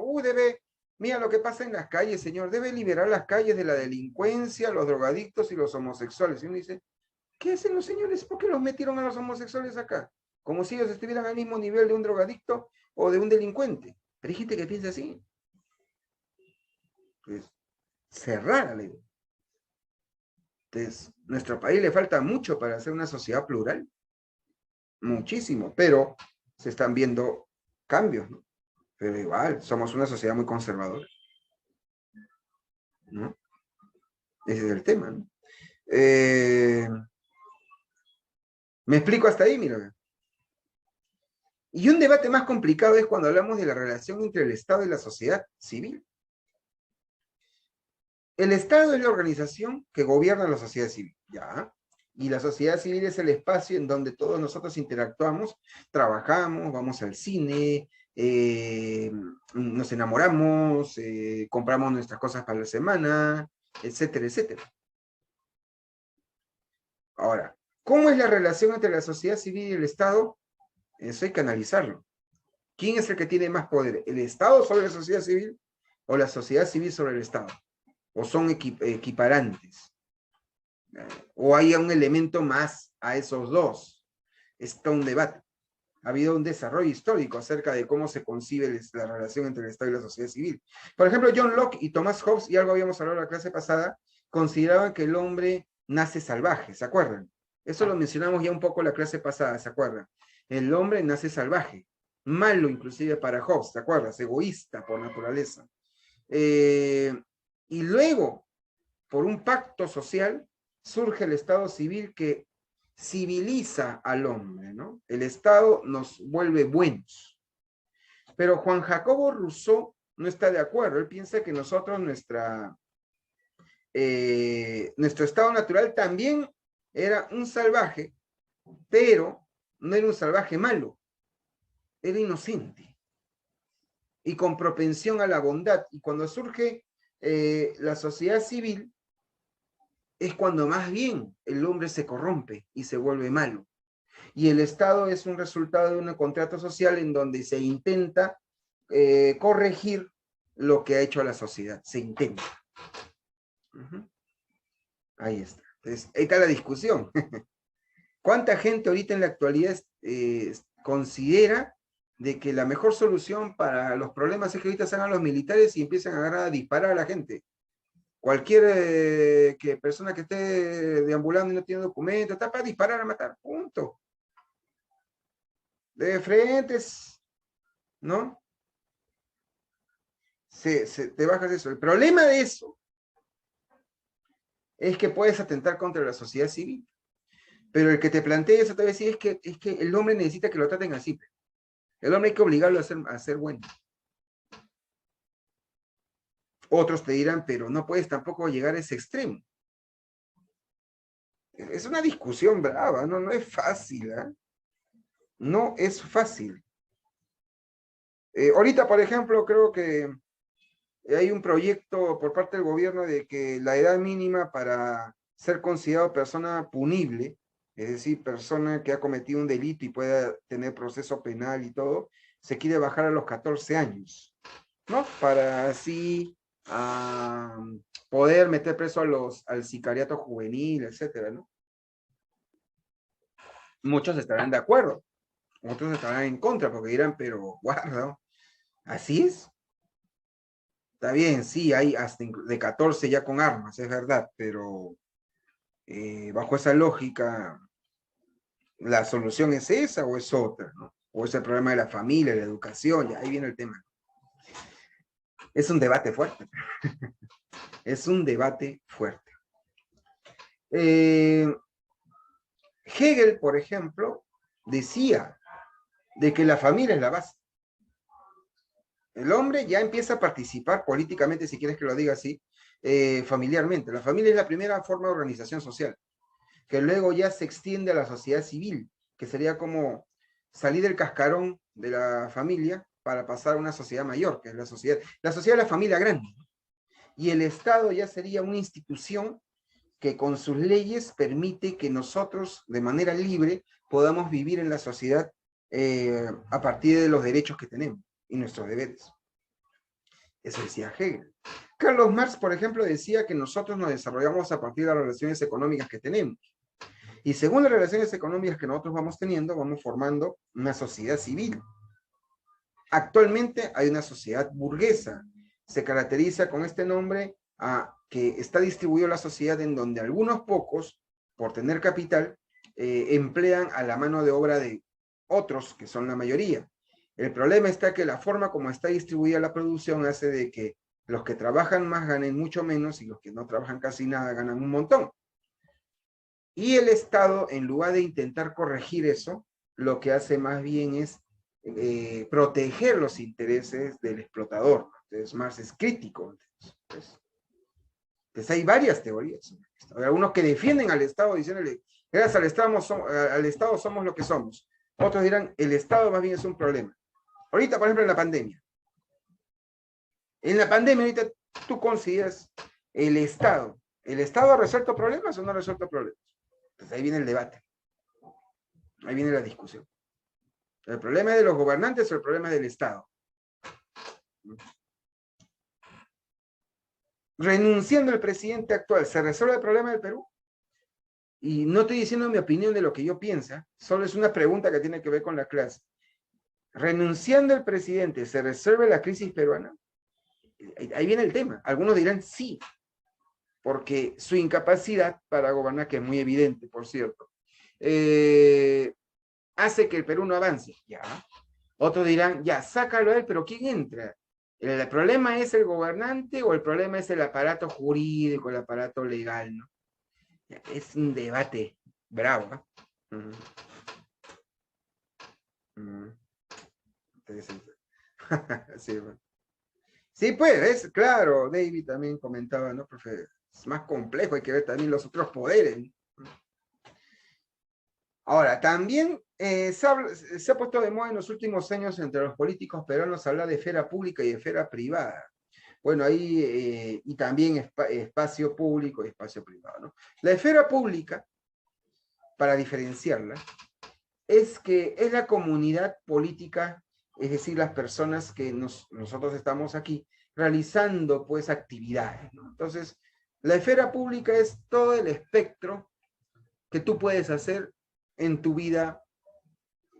A: Mira lo que pasa en las calles, señor, debe liberar las calles de la delincuencia, los drogadictos y los homosexuales. Y uno dice, ¿qué hacen los señores? ¿Por qué los metieron a los homosexuales acá? Como si ellos estuvieran al mismo nivel de un drogadicto o de un delincuente. Pero hay gente que piensa así. Pues, cerrar la ley. Entonces, nuestro país le falta mucho para ser una sociedad plural. Muchísimo, pero se están viendo cambios, ¿no? Pero igual, somos una sociedad muy conservadora, ¿no? Ese es el tema, ¿no? Me explico hasta ahí, mira. Y un debate más complicado es cuando hablamos de la relación entre el Estado y la sociedad civil. El Estado es la organización que gobierna la sociedad civil, ¿ya? Y la sociedad civil es el espacio en donde todos nosotros interactuamos, trabajamos, vamos al cine, nos enamoramos, compramos nuestras cosas para la semana, etcétera, etcétera. Ahora, ¿cómo es la relación entre la sociedad civil y el Estado? Eso hay que analizarlo. ¿Quién es el que tiene más poder? ¿El Estado sobre la sociedad civil o la sociedad civil sobre el Estado? ¿O son equiparantes? ¿O hay un elemento más a esos dos? Está un debate. Ha habido un desarrollo histórico acerca de cómo se concibe la relación entre el Estado y la sociedad civil. Por ejemplo, John Locke y Thomas Hobbes, y algo habíamos hablado en la clase pasada, consideraban que el hombre nace salvaje, ¿se acuerdan? Eso lo mencionamos ya un poco en la clase pasada, ¿se acuerdan? El hombre nace salvaje, malo inclusive para Hobbes, ¿te acuerdas? Egoísta por naturaleza. Y luego, por un pacto social, surge el Estado civil que civiliza al hombre, ¿no? El Estado nos vuelve buenos. Pero Juan Jacobo Rousseau no está de acuerdo. Él piensa que nosotros, nuestro estado natural también era un salvaje, pero no era un salvaje malo, era inocente y con propensión a la bondad. Y cuando surge la sociedad civil, es cuando más bien el hombre se corrompe y se vuelve malo. Y el Estado es un resultado de un contrato social en donde se intenta corregir lo que ha hecho la sociedad. Se intenta. Ahí está. Entonces, ahí está la discusión. ¿Cuánta gente ahorita en la actualidad considera de que la mejor solución para los problemas es que ahorita salgan los militares y empiecen a agarrar a disparar a la gente? Cualquier persona que esté deambulando y no tiene documento, está para disparar a matar, punto. De frentes, ¿no? Te bajas eso. El problema de eso es que puedes atentar contra la sociedad civil. Pero el que te plantea eso te va a decir es que el hombre necesita que lo traten así. El hombre hay que obligarlo a ser bueno. Otros te dirán, pero no puedes tampoco llegar a ese extremo. Es una discusión brava, no es fácil, ¿eh? No es fácil. Ahorita, por ejemplo, creo que hay un proyecto por parte del gobierno de que la edad mínima para ser considerado persona punible, es decir, persona que ha cometido un delito y pueda tener proceso penal y todo, se quiere bajar a los 14 años, ¿no? Para así poder meter preso al sicariato juvenil, etcétera, ¿no? Muchos estarán de acuerdo, otros estarán en contra porque dirán, pero guarda, ¿así es? Está bien, sí, hay hasta de 14 ya con armas, es verdad, pero bajo esa lógica, ¿la solución es esa o es otra, ¿no? O es el problema de la familia, la educación, ya ahí viene el tema. Es un debate fuerte. Es un debate fuerte. Hegel, por ejemplo, decía de que la familia es la base. El hombre ya empieza a participar políticamente, si quieres que lo diga así, familiarmente. La familia es la primera forma de organización social, que luego ya se extiende a la sociedad civil, que sería como salir del cascarón de la familia para pasar a una sociedad mayor, que es la sociedad de la familia grande. Y el Estado ya sería una institución que con sus leyes permite que nosotros, de manera libre, podamos vivir en la sociedad a partir de los derechos que tenemos y nuestros deberes. Eso decía Hegel. Carlos Marx, por ejemplo, decía que nosotros nos desarrollamos a partir de las relaciones económicas que tenemos. Y según las relaciones económicas que nosotros vamos teniendo, vamos formando una sociedad civil. Actualmente hay una sociedad burguesa. Se caracteriza con este nombre a que está distribuida la sociedad en donde algunos pocos, por tener capital, emplean a la mano de obra de otros, que son la mayoría. El problema está que la forma como está distribuida la producción hace de que los que trabajan más ganen mucho menos y los que no trabajan casi nada ganan un montón. Y el Estado, en lugar de intentar corregir eso, lo que hace más bien es proteger los intereses del explotador. Entonces, Marx es crítico. Entonces hay varias teorías. Hay algunos que defienden al Estado diciéndole, gracias al Estado somos lo que somos. Otros dirán, el Estado más bien es un problema. Ahorita, por ejemplo, en la pandemia. En la pandemia, ahorita tú consideras el Estado. ¿El Estado ha resuelto problemas o no ha resuelto problemas? Entonces ahí viene el debate. Ahí viene la discusión. ¿El problema es de los gobernantes o el problema es del Estado? Renunciando el presidente actual, ¿se resuelve el problema del Perú? Y no estoy diciendo mi opinión de lo que yo pienso, solo es una pregunta que tiene que ver con la clase. Renunciando el presidente, ¿se resuelve la crisis peruana? Ahí viene el tema. Algunos dirán sí, porque su incapacidad para gobernar, que es muy evidente, por cierto, hace que el Perú no avance. Ya. Otros dirán, ya, sácalo a él, pero ¿quién entra? ¿El problema es el gobernante o el problema es el aparato jurídico, el aparato legal, ¿no? Es un debate bravo, ¿eh? Sí, bueno. Sí, pues, es claro, David también comentaba, ¿no, profe? Es más complejo, hay que ver también los otros poderes. Ahora, también se ha puesto de moda en los últimos años entre los políticos peruanos hablar de esfera pública y de esfera privada. Bueno, ahí, y también espacio público y espacio privado, ¿no? La esfera pública, para diferenciarla, es que es la comunidad política, es decir, las personas que nosotros estamos aquí realizando, pues, actividades, ¿no? Entonces, la esfera pública es todo el espectro que tú puedes hacer en tu vida,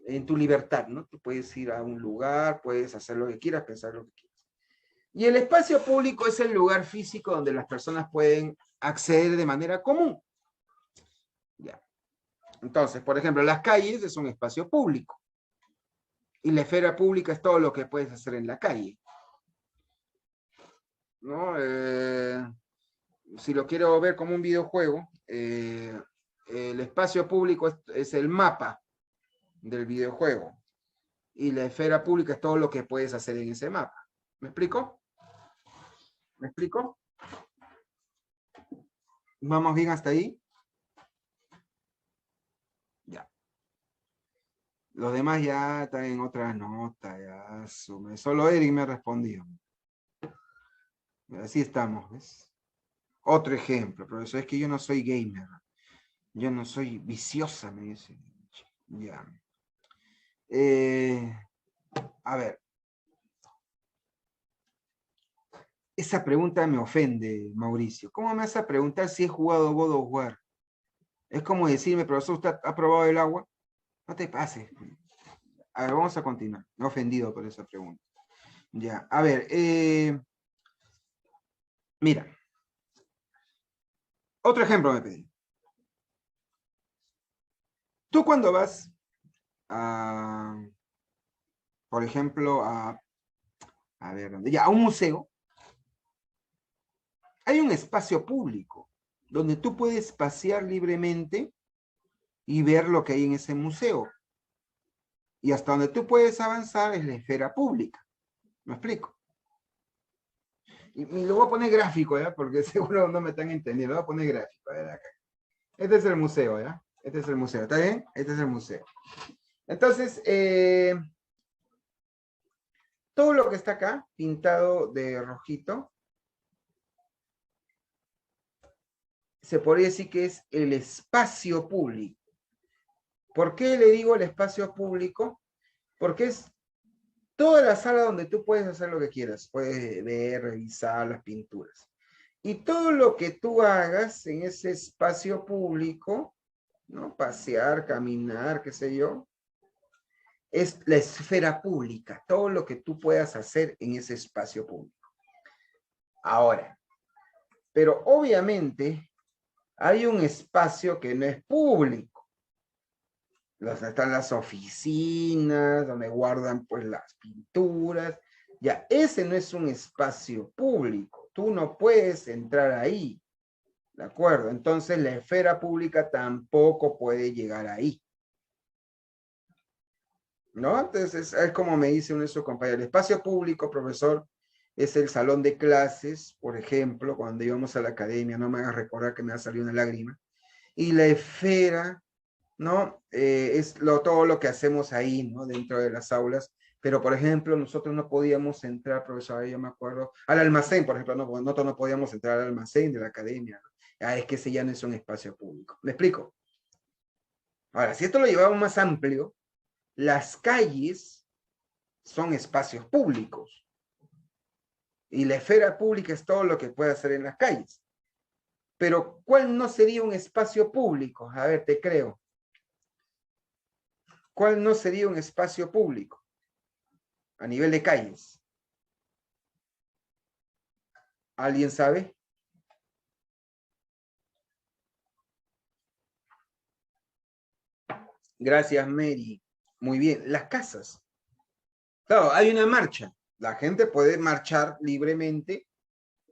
A: en tu libertad, ¿no? Tú puedes ir a un lugar, puedes hacer lo que quieras, pensar lo que quieras. Y el espacio público es el lugar físico donde las personas pueden acceder de manera común. Ya. Entonces, por ejemplo, las calles es un espacio público. Y la esfera pública es todo lo que puedes hacer en la calle, ¿no? Si lo quiero ver como un videojuego, el espacio público es el mapa del videojuego. Y la esfera pública es todo lo que puedes hacer en ese mapa. ¿Me explico? ¿Me explico? ¿Vamos bien hasta ahí? Ya. Los demás ya están en otra nota, ya. Solo Eric me ha respondido. Así estamos, ¿ves? Otro ejemplo, profesor, es que yo no soy gamer. Yo no soy viciosa, me dice. Ya. A ver. Esa pregunta me ofende, Mauricio. ¿Cómo me vas a preguntar si he jugado God of War? Es como decirme, profesor, ¿usted ha probado el agua? No te pases. A ver, vamos a continuar. Me he ofendido por esa pregunta. Ya, a ver. Mira. Otro ejemplo me pedí. Tú cuando vas a, por ejemplo, a ver, ya, a un museo, hay un espacio público donde tú puedes pasear libremente y ver lo que hay en ese museo. Y hasta donde tú puedes avanzar es la esfera pública. ¿Me explico? Y lo voy a poner gráfico, ¿ya? Porque seguro no me están entendiendo. Lo voy a poner gráfico. A ver, acá. Este es el museo, ¿ya? Este es el museo. ¿Está bien? Este es el museo. Entonces, todo lo que está acá, pintado de rojito, se podría decir que es el espacio público. ¿Por qué le digo el espacio público? porque es toda la sala donde tú puedes hacer lo que quieras. Puedes ver, revisar las pinturas. Y todo lo que tú hagas en ese espacio público, ¿no? Pasear, caminar, qué sé yo, es la esfera pública. Todo lo que tú puedas hacer en ese espacio público. Ahora, pero obviamente hay un espacio que no es público. Donde están las oficinas, donde guardan pues las pinturas. Ya, ese no es un espacio público. Tú no puedes entrar ahí. ¿De acuerdo? Entonces la esfera pública tampoco puede llegar ahí. ¿No? Entonces es como me dice uno de sus compañeros. El espacio público, profesor, es el salón de clases, por ejemplo, cuando íbamos a la academia, no me hagas recordar que me ha salido una lágrima. Y la esfera, ¿no? Es todo lo que hacemos ahí, ¿no? Dentro de las aulas. Pero, por ejemplo, nosotros no podíamos entrar, profesor, yo me acuerdo, al almacén, por ejemplo, nosotros no podíamos entrar al almacén de la academia. Ah, es que ese ya no es un espacio público. ¿Me explico? Ahora, si esto lo llevamos más amplio, las calles son espacios públicos. Y la esfera pública es todo lo que puede hacer en las calles. Pero, ¿cuál no sería un espacio público? A ver, te creo. ¿Cuál no sería un espacio público a nivel de calles? ¿Alguien sabe? Gracias, Mary. Muy bien. Las casas. Claro, hay una marcha. La gente puede marchar libremente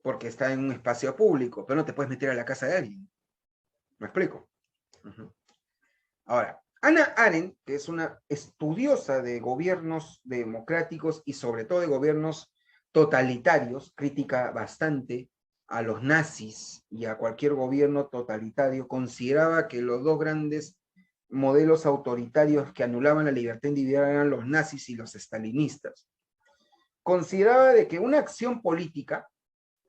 A: porque está en un espacio público, pero no te puedes meter a la casa de alguien. ¿Me explico? Ahora, Hannah Arendt, que es una estudiosa de gobiernos democráticos y sobre todo de gobiernos totalitarios, critica bastante a los nazis y a cualquier gobierno totalitario, consideraba que los dos grandes modelos autoritarios que anulaban la libertad individual eran los nazis y los estalinistas. Consideraba de que una acción política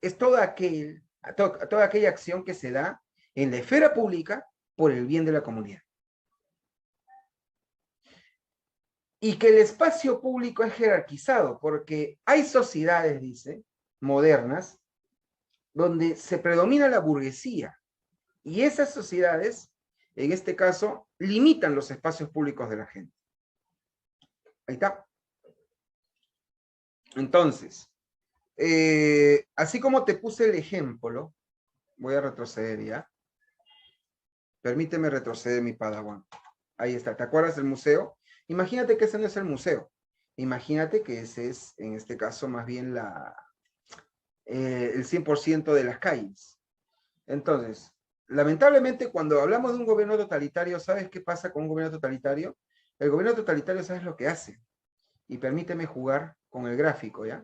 A: es toda aquella acción que se da en la esfera pública por el bien de la comunidad. Y que el espacio público es jerarquizado, porque hay sociedades, dice, modernas, donde se predomina la burguesía. Y esas sociedades, en este caso, limitan los espacios públicos de la gente. Ahí está. Entonces, así como te puse el ejemplo, voy a retroceder ya. Permíteme retroceder, mi Padawan. Ahí está. ¿Te acuerdas del museo? Imagínate que ese no es el museo. Imagínate que ese es, en este caso, más bien el 100% de las calles. Entonces, lamentablemente, cuando hablamos de un gobierno totalitario, ¿sabes qué pasa con un gobierno totalitario? El gobierno totalitario, ¿sabes lo que hace? Y permíteme jugar con el gráfico, ¿ya?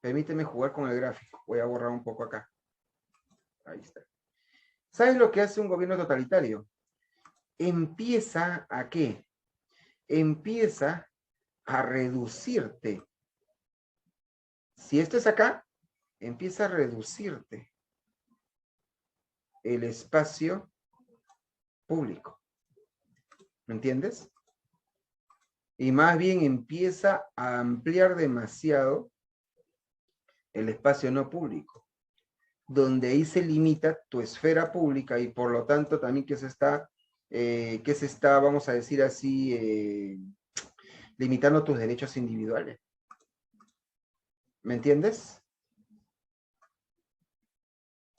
A: Permíteme jugar con el gráfico. Voy a borrar un poco acá. Ahí está. ¿Sabes lo que hace un gobierno totalitario? Empieza ¿a qué? Empieza a reducirte. Si esto es acá, empieza a reducirte el espacio público. ¿Me entiendes? Y más bien empieza a ampliar demasiado el espacio no público, donde ahí se limita tu esfera pública y por lo tanto también que se está, vamos a decir así, limitando tus derechos individuales. ¿Me entiendes?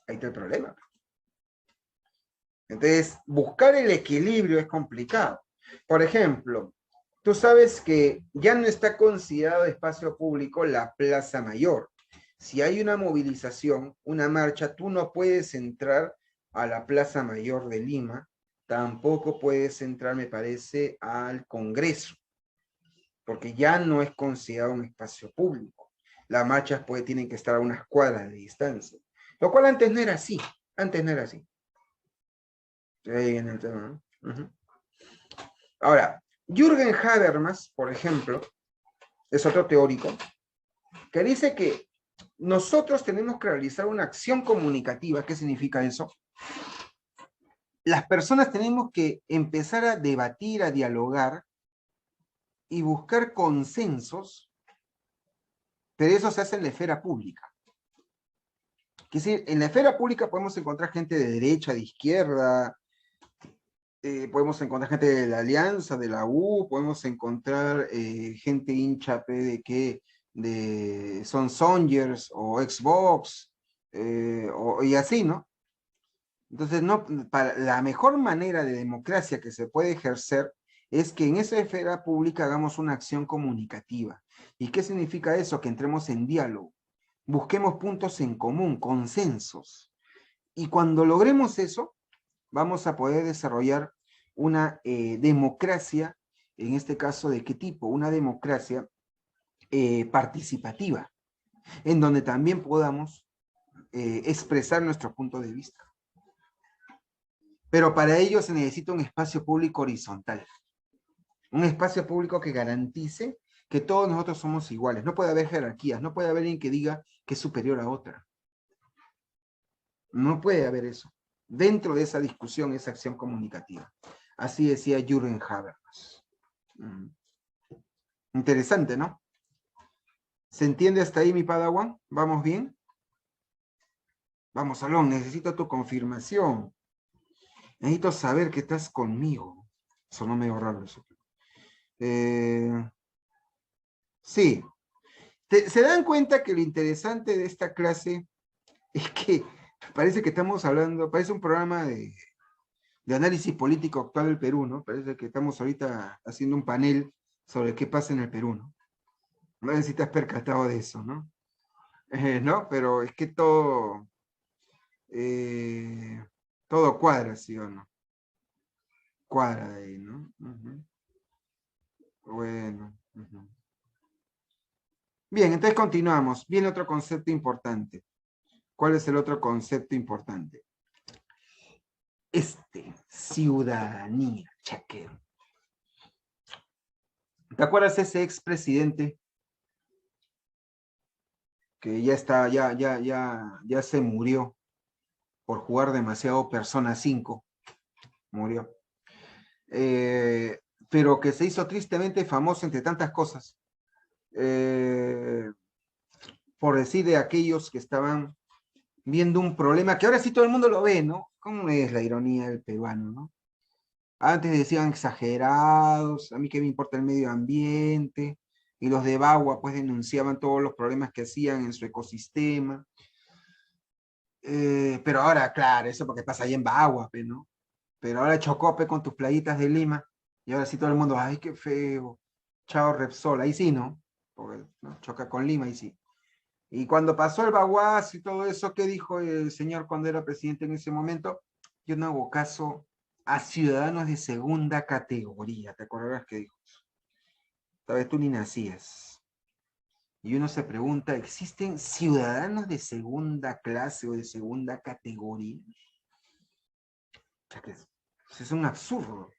A: Ahí está el problema. Entonces, buscar el equilibrio es complicado. Por ejemplo, tú sabes que ya no está considerado espacio público la Plaza Mayor. Si hay una movilización, una marcha, tú no puedes entrar a la Plaza Mayor de Lima, tampoco puedes entrar, me parece, al Congreso, porque ya no es considerado un espacio público. Las marchas tienen que estar a unas cuadras de distancia, lo cual antes no era así, antes no era así. Ahí viene el tema, ¿no? Ahora, Jürgen Habermas, por ejemplo, es otro teórico, que dice que nosotros tenemos que realizar una acción comunicativa. ¿Qué significa eso? Las personas tenemos que empezar a debatir, a dialogar y buscar consensos, pero eso se hace en la esfera pública. Es decir, en la esfera pública podemos encontrar gente de derecha, de izquierda, podemos encontrar gente de la Alianza, de la U, podemos encontrar gente hincha de que son Songers o Xbox, y así, ¿no? Entonces, no, la mejor manera de democracia que se puede ejercer es que en esa esfera pública hagamos una acción comunicativa. ¿Y qué significa eso? Que entremos en diálogo, busquemos puntos en común, consensos. Y cuando logremos eso, vamos a poder desarrollar una democracia, en este caso, ¿de qué tipo? Una democracia participativa, en donde también podamos expresar nuestro punto de vista. Pero para ello se necesita un espacio público horizontal, un espacio público que garantice que todos nosotros somos iguales. No puede haber jerarquías, no puede haber alguien que diga que es superior a otra. No puede haber eso. Dentro de esa discusión, esa acción comunicativa. Así decía Jürgen Habermas. Interesante, ¿no? ¿Se entiende hasta ahí, mi padawan? ¿Vamos bien? Vamos, Salón, necesito tu confirmación. Necesito saber que estás conmigo. Sonó medio raro eso. Sí. ¿Se dan cuenta que lo interesante de esta clase es que parece que estamos hablando, parece un programa de análisis político actual del Perú, ¿no? Parece que estamos ahorita haciendo un panel sobre qué pasa en el Perú, ¿no? No sé si te has percatado de eso, ¿no? ¿No? Pero es que todo cuadra, ¿sí o no? Cuadra de ahí, ¿no? Bueno. Bien, entonces continuamos. Viene otro concepto importante. ¿Cuál es el otro concepto importante? Ciudadanía, chaquero. ¿Te acuerdas ese expresidente que ya está, ya se murió por jugar demasiado Persona 5? Murió. Pero que se hizo tristemente famoso entre tantas cosas. Por decir de aquellos que estaban viendo un problema que ahora sí todo el mundo lo ve, ¿no? ¿Cómo es la ironía del peruano, no? Antes decían exagerados, a mí qué me importa el medio ambiente, y los de Bagua pues denunciaban todos los problemas que hacían en su ecosistema. Pero ahora, claro, eso porque pasa ahí en Bagua, ¿no? Pero ahora Chocope con tus playitas de Lima, y ahora sí todo el mundo, ay, qué feo, chao Repsol, ahí sí, ¿no? Porque ¿no? Choca con Lima, ahí sí. Y cuando pasó el Baguás y todo eso, ¿qué dijo el señor cuando era presidente en ese momento? Yo no hago caso a ciudadanos de segunda categoría. ¿Te acordarás que dijo eso? Tal vez tú ni nacías. Y uno se pregunta, ¿existen ciudadanos de segunda clase o de segunda categoría? O sea, que es un absurdo.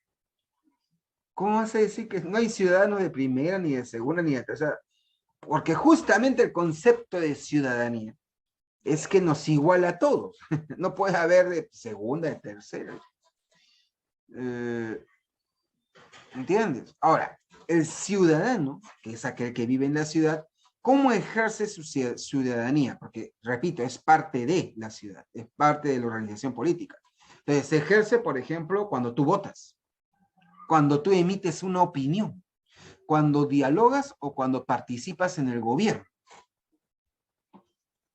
A: ¿Cómo vas a decir que no hay ciudadanos de primera, ni de segunda, ni de tercera? Porque justamente el concepto de ciudadanía es que nos iguala a todos. No puede haber de segunda, de tercera. ¿Entiendes? Ahora, el ciudadano, que es aquel que vive en la ciudad, ¿cómo ejerce su ciudadanía? Porque, repito, es parte de la ciudad, es parte de la organización política. Entonces, se ejerce, por ejemplo, cuando tú votas, cuando tú emites una opinión, cuando dialogas o cuando participas en el gobierno.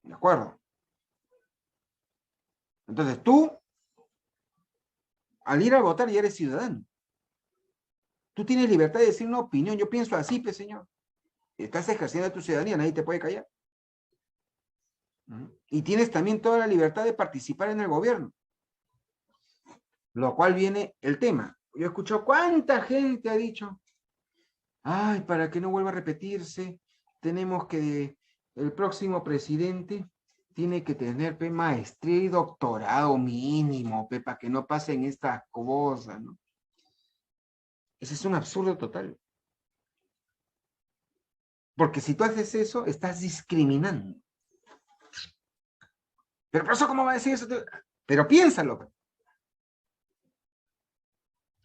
A: ¿De acuerdo? Entonces, tú, al ir a votar, ya eres ciudadano. Tú tienes libertad de decir una opinión. Yo pienso así, pues, señor. Estás ejerciendo tu ciudadanía, nadie te puede callar. Y tienes también toda la libertad de participar en el gobierno. Lo cual viene el tema. Yo escucho cuánta gente ha dicho, ay, para que no vuelva a repetirse, tenemos que, el próximo presidente tiene que tener maestría y doctorado mínimo, para que no pasen estas cosas, ¿no? Ese es un absurdo total. Porque si tú haces eso, estás discriminando. Pero por eso, ¿cómo va a decir eso? Pero piénsalo.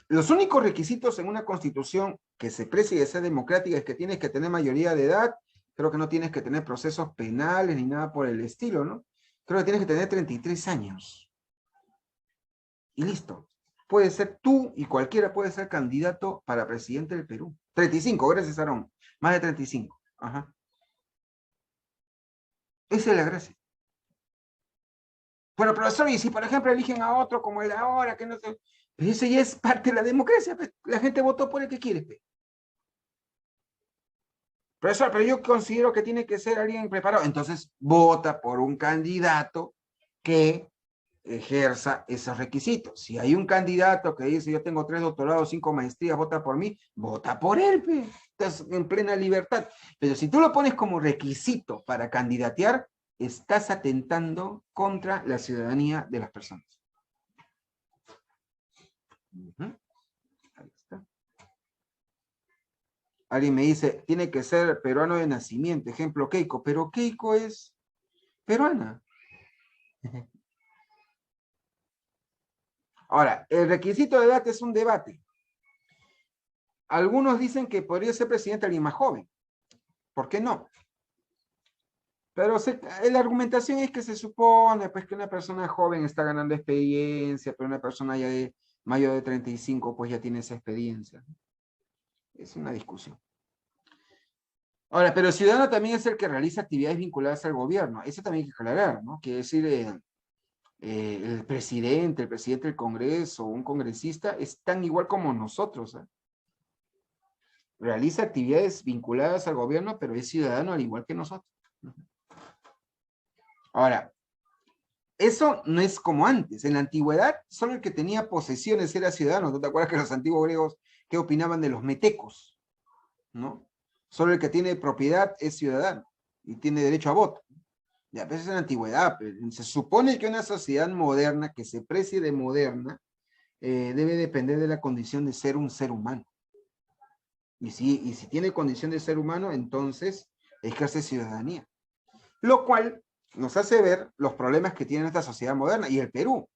A: Los únicos requisitos en una constitución que se precie de ser democrática es que tienes que tener mayoría de edad, creo que no tienes que tener procesos penales ni nada por el estilo, ¿no? Creo que tienes que tener 33 años. Y listo. Puede ser tú y cualquiera puede ser candidato para presidente del Perú. 35, gracias, Aarón. Más de 35. Ajá. Esa es la gracia. Bueno, profesor, y si por ejemplo eligen a otro como el de ahora, que no sé, pero eso ya es parte de la democracia, pues. La gente votó por el que quiere, pues. Profesor, pero yo considero que tiene que ser alguien preparado. Entonces, vota por un candidato que ejerza esos requisitos. Si hay un candidato que dice, yo tengo 3 doctorados, 5 maestrías, vota por mí, vota por él, pues. Estás en plena libertad. Pero si tú lo pones como requisito para candidatear, estás atentando contra la ciudadanía de las personas. Ahí está. Alguien me dice, tiene que ser peruano de nacimiento, ejemplo Keiko, pero Keiko es peruana. Ahora, el requisito de edad es un debate. Algunos dicen que podría ser presidente alguien más joven. ¿Por qué no? Pero la argumentación es que se supone pues, que una persona joven está ganando experiencia, pero una persona ya de mayor de 35 pues ya tiene esa experiencia. Es una discusión. Ahora, pero el ciudadano también es el que realiza actividades vinculadas al gobierno. Eso también hay que aclarar, ¿no? Quiere decir, el presidente del Congreso, un congresista, es tan igual como nosotros, ¿eh? Realiza actividades vinculadas al gobierno, pero es ciudadano al igual que nosotros. Ahora, eso no es como antes. En la antigüedad, solo el que tenía posesiones era ciudadano. ¿No te acuerdas que los antiguos griegos, qué opinaban de los metecos? ¿No? Solo el que tiene propiedad es ciudadano y tiene derecho a voto. Ya, pues es en la antigüedad. Pero se supone que una sociedad moderna, que se precie de moderna, debe depender de la condición de ser un ser humano. Y si tiene condición de ser humano, entonces ejerce ciudadanía. Lo cual nos hace ver los problemas que tiene esta sociedad moderna. Y el Perú.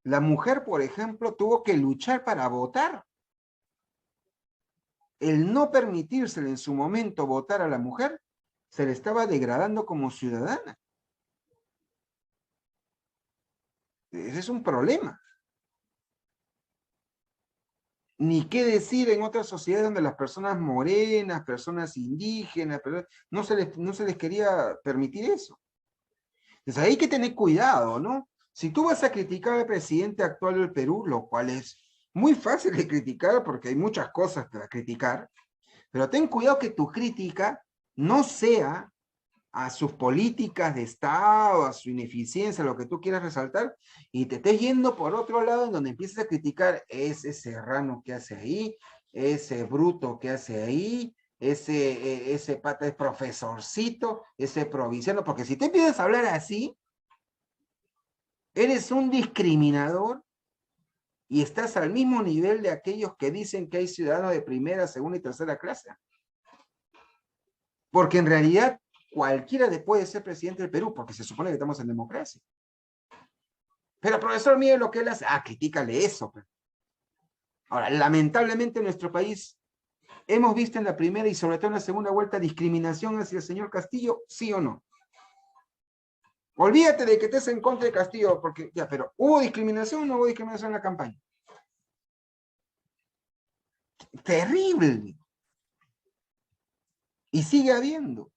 A: La mujer, por ejemplo, tuvo que luchar para votar. El no permitírsele en su momento votar a la mujer, se le estaba degradando como ciudadana. Ese es un problema. Ni qué decir en otras sociedades donde las personas morenas, personas indígenas, no se les quería permitir eso. Entonces hay que tener cuidado, ¿no? Si tú vas a criticar al presidente actual del Perú, lo cual es muy fácil de criticar porque hay muchas cosas para criticar, pero ten cuidado que tu crítica no sea a sus políticas de Estado, a su ineficiencia, lo que tú quieras resaltar, y te estés yendo por otro lado en donde empieces a criticar ese serrano que hace ahí, ese bruto que hace ahí, ese pata es profesorcito, ese provinciano, porque si te empiezas a hablar así, eres un discriminador y estás al mismo nivel de aquellos que dicen que hay ciudadanos de primera, segunda y tercera clase. Porque en realidad cualquiera puede ser presidente del Perú, porque se supone que estamos en democracia. Pero profesor, mire lo que él hace. Ah, critícale eso. Ahora, lamentablemente en nuestro país hemos visto en la primera y sobre todo en la segunda vuelta discriminación hacia el señor Castillo, ¿sí o no? Olvídate de que estés en contra de Castillo, porque ya, pero ¿hubo discriminación o no hubo discriminación en la campaña? Terrible. Y sigue habiendo.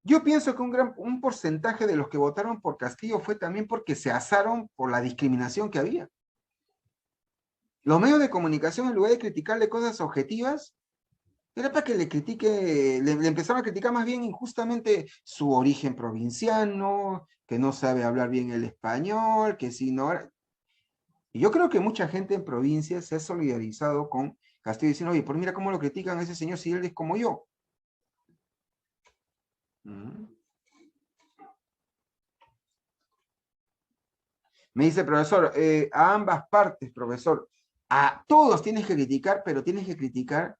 A: Yo pienso que un porcentaje de los que votaron por Castillo fue también porque se asaron por la discriminación que había. Los medios de comunicación, en lugar de criticarle cosas objetivas, era para que le critique, le empezaron a criticar más bien injustamente su origen provinciano, que no sabe hablar bien el español, que si no... Y yo creo que mucha gente en provincia se ha solidarizado con Castillo diciendo, oye, pues mira cómo lo critican a ese señor si él es como yo. Me dice, profesor, a ambas partes, profesor, a todos tienes que criticar, pero tienes que criticar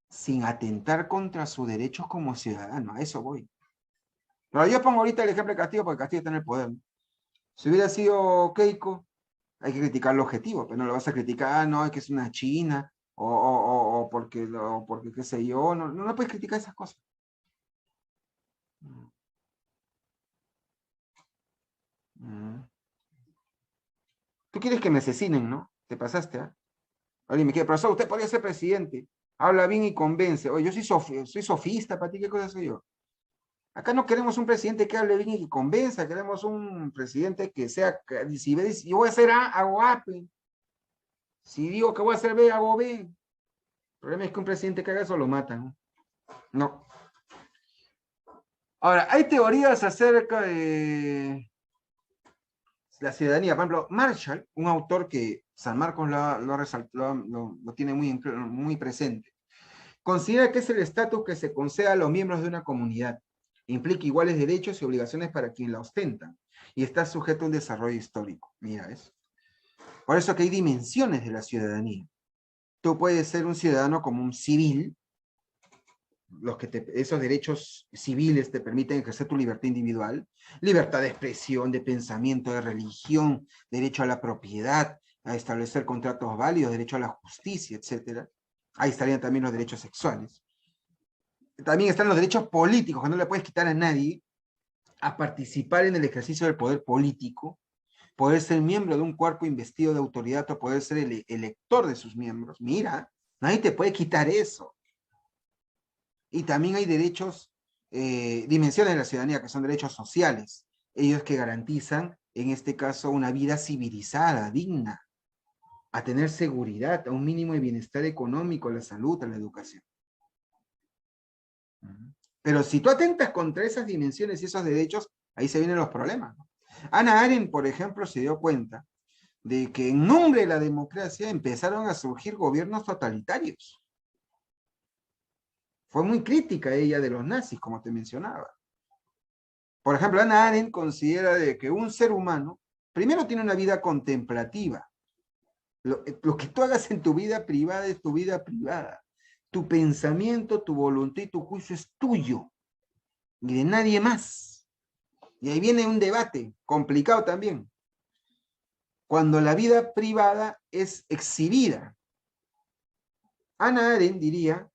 A: sin atentar contra sus derechos como ciudadano. A eso voy. Pero yo pongo ahorita el ejemplo de Castillo porque Castillo está en el poder. Si hubiera sido Keiko, hay que criticar lo objetivo, pero no lo vas a criticar, ah, no, es que es una China, o porque qué sé yo, no puedes criticar esas cosas. Mm. Tú quieres que me asesinen, ¿no? Te pasaste, ¿ah? Alguien me quiere, profesor, usted podría ser presidente. Habla bien y convence. Oye, yo soy sofista, ¿para ti qué cosa soy yo? Acá no queremos un presidente que hable bien y que convenza, queremos un presidente que sea, si yo voy a hacer A, hago A, pe. Si digo que voy a hacer B, hago B. El problema es que un presidente que haga eso lo matan. No. Ahora, hay teorías acerca de la ciudadanía. Por ejemplo, Marshall, un autor que San Marcos lo tiene muy presente, considera que es el estatus que se concede a los miembros de una comunidad. Implica iguales derechos y obligaciones para quien la ostentan y está sujeto a un desarrollo histórico. Mira eso. Por eso que hay dimensiones de la ciudadanía. Tú puedes ser un ciudadano como un civil, esos derechos civiles te permiten ejercer tu libertad individual, libertad de expresión, de pensamiento, de religión, derecho a la propiedad, a establecer contratos válidos, derecho a la justicia, etc. Ahí estarían también los derechos sexuales. También están los derechos políticos, que no le puedes quitar a nadie, a participar en el ejercicio del poder político, poder ser miembro de un cuerpo investido de autoridad o poder ser el elector de sus miembros. Mira, nadie te puede quitar eso. Y también hay derechos, dimensiones de la ciudadanía, que son derechos sociales, ellos que garantizan, en este caso, una vida civilizada, digna, a tener seguridad, a un mínimo de bienestar económico, a la salud, a la educación. Pero si tú atentas contra esas dimensiones y esos derechos, ahí se vienen los problemas, ¿no? Hannah Arendt, por ejemplo, se dio cuenta de que en nombre de la democracia empezaron a surgir gobiernos totalitarios. Fue muy crítica ella de los nazis, como te mencionaba. Por ejemplo, Hannah Arendt considera de que un ser humano primero tiene una vida contemplativa. Lo que tú hagas en tu vida privada es tu vida privada. Tu pensamiento, tu voluntad y tu juicio es tuyo y de nadie más. Y ahí viene un debate complicado también. Cuando la vida privada es exhibida. Hannah Arendt diría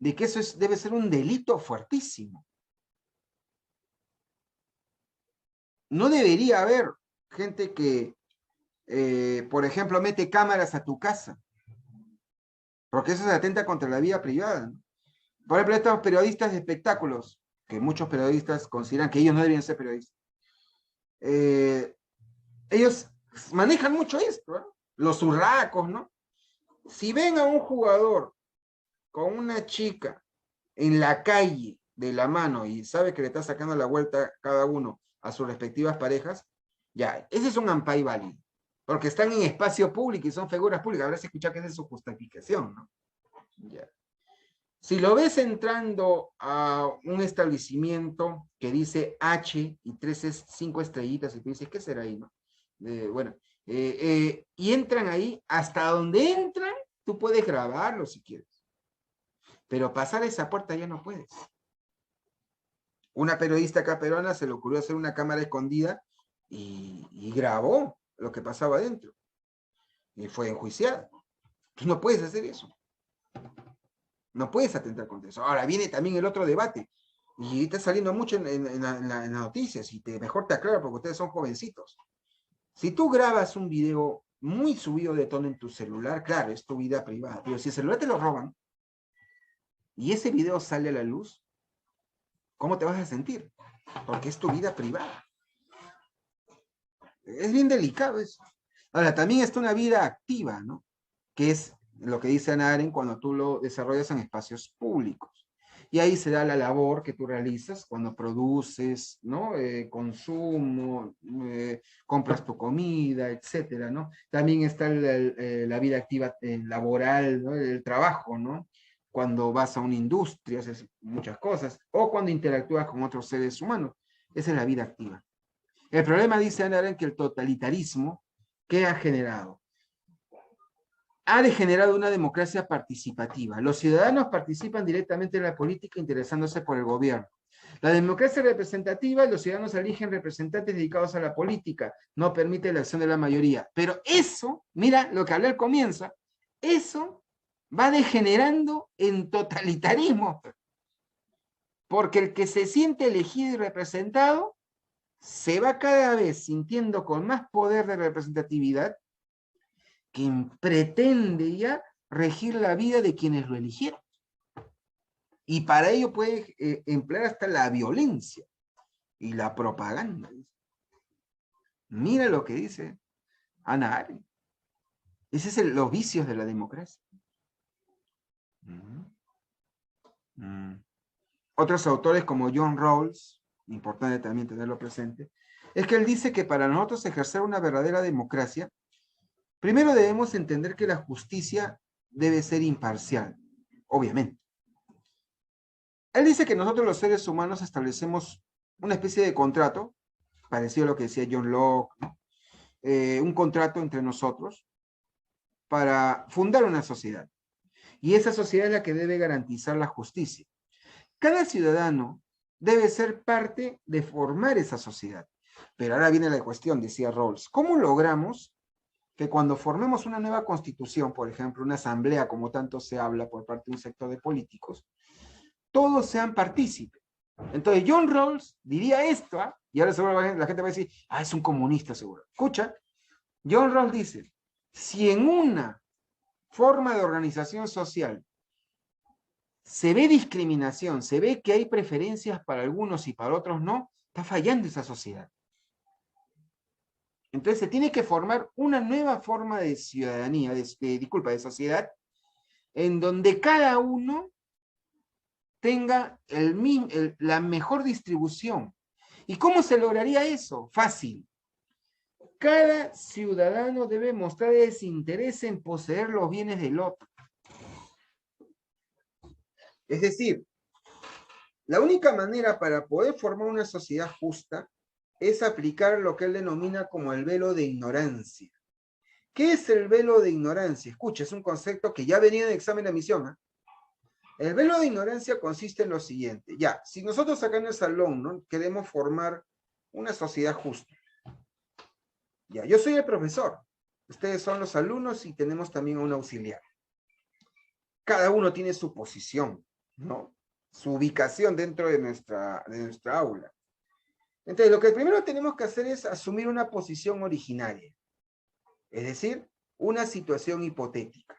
A: de que eso debe ser un delito fuertísimo. No debería haber gente que, por ejemplo, mete cámaras a tu casa, porque eso se atenta contra la vida privada, ¿no? Por ejemplo, estos periodistas de espectáculos, que muchos periodistas consideran que ellos no deberían ser periodistas, ellos manejan mucho esto, ¿no? Los urracos, ¿no? Si ven a un jugador con una chica en la calle de la mano y sabe que le está sacando la vuelta cada uno a sus respectivas parejas, ya, ese es un ampay válido, porque están en espacio público y son figuras públicas. Habrás escuchado que esa es su justificación, ¿no? Ya. Si lo ves entrando a un establecimiento que dice H y 5 estrellitas y tú dices, ¿qué será ahí, no? Bueno, y entran ahí, hasta donde entran, tú puedes grabarlo si quieres. Pero pasar esa puerta ya no puedes. Una periodista acá peruana se le ocurrió hacer una cámara escondida y grabó lo que pasaba adentro. Y fue enjuiciada. Tú no puedes hacer eso. No puedes atentar contra eso. Ahora viene también el otro debate. Y está saliendo mucho en las noticias. Y mejor te aclaro porque ustedes son jovencitos. Si tú grabas un video muy subido de tono en tu celular, claro, es tu vida privada. Pero si el celular te lo roban y ese video sale a la luz, ¿cómo te vas a sentir? Porque es tu vida privada. Es bien delicado eso. Ahora, también está una vida activa, ¿no? Que es lo que dice Hannah Arendt cuando tú lo desarrollas en espacios públicos. Y ahí se da la labor que tú realizas cuando produces, ¿no? Consumo, compras tu comida, etcétera, ¿no? También está la vida activa laboral, ¿no? El trabajo, ¿no? Cuando vas a una industria, haces muchas cosas, o cuando interactúas con otros seres humanos. Esa es la vida activa. El problema, dice Hannah Arendt, que el totalitarismo, ¿qué ha generado? Ha degenerado una democracia participativa. Los ciudadanos participan directamente en la política interesándose por el gobierno. La democracia representativa, los ciudadanos eligen representantes dedicados a la política, no permite la acción de la mayoría. Pero eso, mira lo que hablé al comienzo, eso va degenerando en totalitarismo. Porque el que se siente elegido y representado se va cada vez sintiendo con más poder de representatividad que pretende ya regir la vida de quienes lo eligieron. Y para ello puede emplear hasta la violencia y la propaganda. Mira lo que dice Hannah Arendt. Ese es los vicios de la democracia. Otros autores como John Rawls, importante también tenerlo presente, es que él dice que para nosotros ejercer una verdadera democracia, primero debemos entender que la justicia debe ser imparcial, obviamente. Él dice que nosotros los seres humanos establecemos una especie de contrato, parecido a lo que decía John Locke, ¿no? Un contrato entre nosotros para fundar una sociedad. Y esa sociedad es la que debe garantizar la justicia. Cada ciudadano debe ser parte de formar esa sociedad. Pero ahora viene la cuestión, decía Rawls, ¿cómo logramos que cuando formemos una nueva constitución, por ejemplo, una asamblea, como tanto se habla por parte de un sector de políticos, todos sean partícipes? Entonces John Rawls diría esto, ¿eh? Y ahora seguro la gente va a decir, es un comunista seguro. Escucha, John Rawls dice, si en una forma de organización social se ve discriminación, se ve que hay preferencias para algunos y para otros no, está fallando esa sociedad. Entonces se tiene que formar una nueva forma de ciudadanía, de sociedad, en donde cada uno tenga la mejor distribución. ¿Y cómo se lograría eso? Fácil. Cada ciudadano debe mostrar ese interés en poseer los bienes del otro. Es decir, la única manera para poder formar una sociedad justa es aplicar lo que él denomina como el velo de ignorancia. ¿Qué es el velo de ignorancia? Escucha, es un concepto que ya venía en el examen de admisión, ¿eh? El velo de ignorancia consiste en lo siguiente. Ya, si nosotros acá en el salón, ¿no?, queremos formar una sociedad justa. Ya, yo soy el profesor. Ustedes son los alumnos y tenemos también un auxiliar. Cada uno tiene su posición, ¿no? Su ubicación dentro de nuestra aula. Entonces, lo que primero tenemos que hacer es asumir una posición originaria. Es decir, una situación hipotética.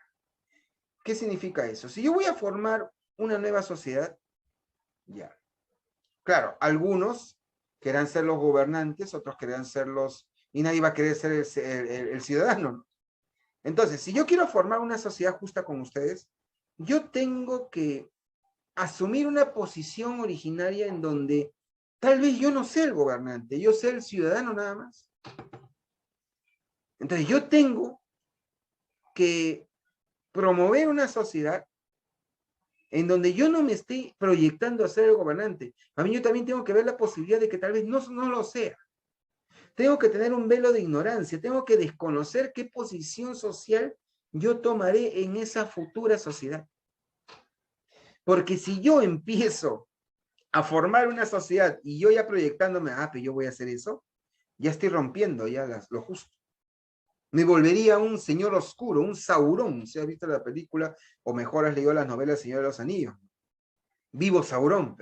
A: ¿Qué significa eso? Si yo voy a formar una nueva sociedad, ya. Claro, algunos querrán ser los gobernantes, otros querrán ser y nadie va a querer ser el ciudadano. Entonces, si yo quiero formar una sociedad justa con ustedes, yo tengo que asumir una posición originaria en donde tal vez yo no sea el gobernante, yo sea el ciudadano nada más. Entonces, yo tengo que promover una sociedad en donde yo no me esté proyectando a ser el gobernante. A mí yo también tengo que ver la posibilidad de que tal vez no lo sea. Tengo que tener un velo de ignorancia, tengo que desconocer qué posición social yo tomaré en esa futura sociedad. Porque si yo empiezo a formar una sociedad y yo ya proyectándome, pues yo voy a hacer eso, ya estoy rompiendo ya lo justo. Me volvería un señor oscuro, un Saurón. Si has visto la película, o mejor has leído las novelas Señor de los Anillos. Vivo Saurón,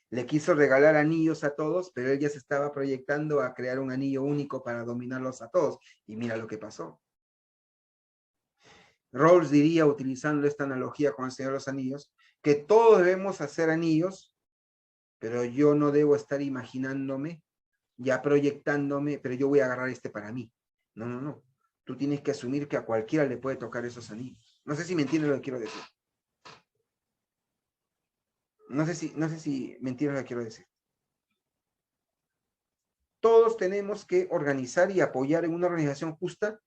A: le quiso regalar anillos a todos, pero él ya se estaba proyectando a crear un anillo único para dominarlos a todos. Y mira lo que pasó. Rawls diría, utilizando esta analogía con el Señor de los Anillos, que todos debemos hacer anillos, pero yo no debo estar imaginándome, ya proyectándome, pero yo voy a agarrar este para mí. No, no, no. Tú tienes que asumir que a cualquiera le puede tocar esos anillos. No sé si me entiendes lo que quiero decir. No sé si me entiendes lo que quiero decir. Todos tenemos que organizar y apoyar en una organización justa,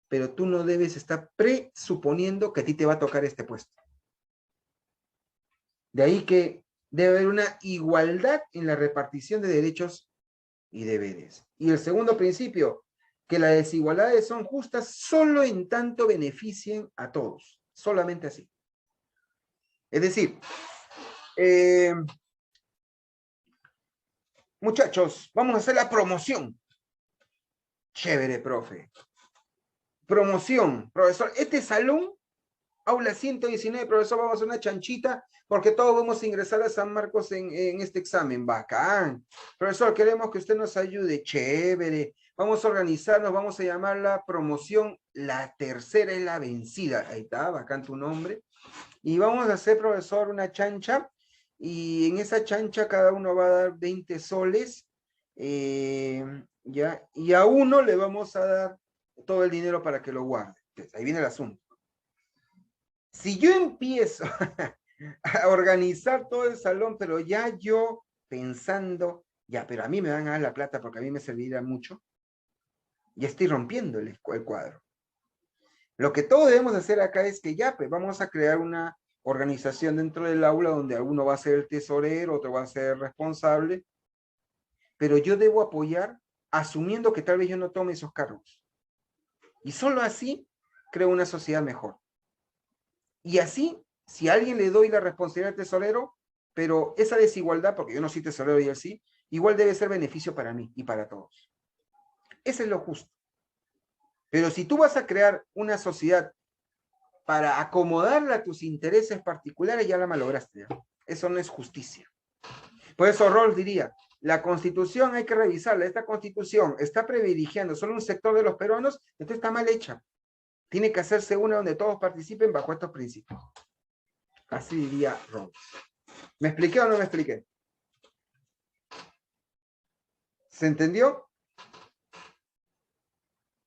A: pero tú no debes estar presuponiendo que a ti te va a tocar este puesto. De ahí que debe haber una igualdad en la repartición de derechos y deberes. Y el segundo principio, que las desigualdades son justas solo en tanto beneficien a todos. Solamente así. Es decir, Muchachos, vamos a hacer la promoción. Chévere, profe. Promoción, profesor. Este salón, aula 119, profesor, vamos a hacer una chanchita porque todos vamos a ingresar a San Marcos en este examen. Bacán. Profesor, queremos que usted nos ayude. Chévere. Vamos a organizarnos, vamos a llamar la promoción La Tercera es la Vencida. Ahí está, bacán tu nombre. Y vamos a hacer, profesor, una chancha. Y en esa chancha cada uno va a dar 20 soles. ¿Ya? Y a uno le vamos a dar todo el dinero para que lo guarde. Entonces, ahí viene el asunto. Si yo empiezo a organizar todo el salón, pero ya yo pensando, ya, pero a mí me van a dar la plata porque a mí me servirá mucho, ya estoy rompiendo el cuadro. Lo que todos debemos hacer acá es que ya, pues vamos a crear una organización dentro del aula donde alguno va a ser el tesorero, otro va a ser responsable, pero yo debo apoyar asumiendo que tal vez yo no tome esos cargos. Y solo así creo una sociedad mejor. Y así, si a alguien le doy la responsabilidad al tesorero, pero esa desigualdad, porque yo no soy tesorero y él sí, igual debe ser beneficio para mí y para todos. Eso es lo justo. Pero si tú vas a crear una sociedad para acomodarla a tus intereses particulares, ya la malograste. ¿Ya? Eso no es justicia. Por eso Rawls diría, la constitución hay que revisarla. Esta constitución está privilegiando solo un sector de los peruanos, entonces está mal hecha. Tiene que hacerse una donde todos participen bajo estos principios. Así diría Rawls. ¿Me expliqué o no me expliqué? ¿Se entendió?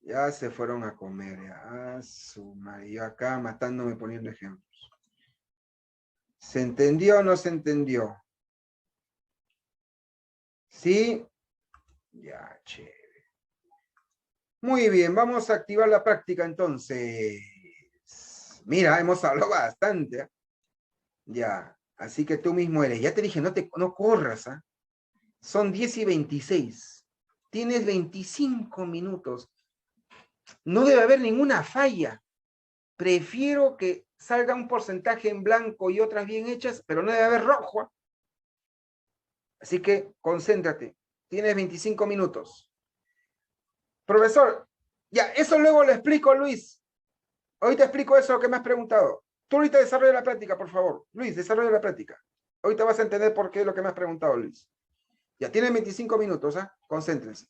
A: Ya se fueron a comer. Ya. Su madre. Yo acá matándome poniendo ejemplos. ¿Se entendió o no se entendió? ¿Sí? Ya, che. Muy bien, vamos a activar la práctica entonces. Mira, hemos hablado bastante. ¿Eh? Ya, así que tú mismo eres. Ya te dije, no corras. ¿eh? Son 10:26. Tienes 25 minutos. No debe haber ninguna falla. Prefiero que salga un porcentaje en blanco y otras bien hechas, pero no debe haber rojo. ¿eh? Así que concéntrate. Tienes 25 minutos. Profesor, ya, eso luego lo explico, Luis. Hoy te explico eso que me has preguntado. Tú ahorita desarrolla la práctica, por favor. Luis, desarrolla la práctica. Ahorita vas a entender por qué es lo que me has preguntado, Luis. Ya tienen 25 minutos, ¿ah? ¿eh? Concéntrense.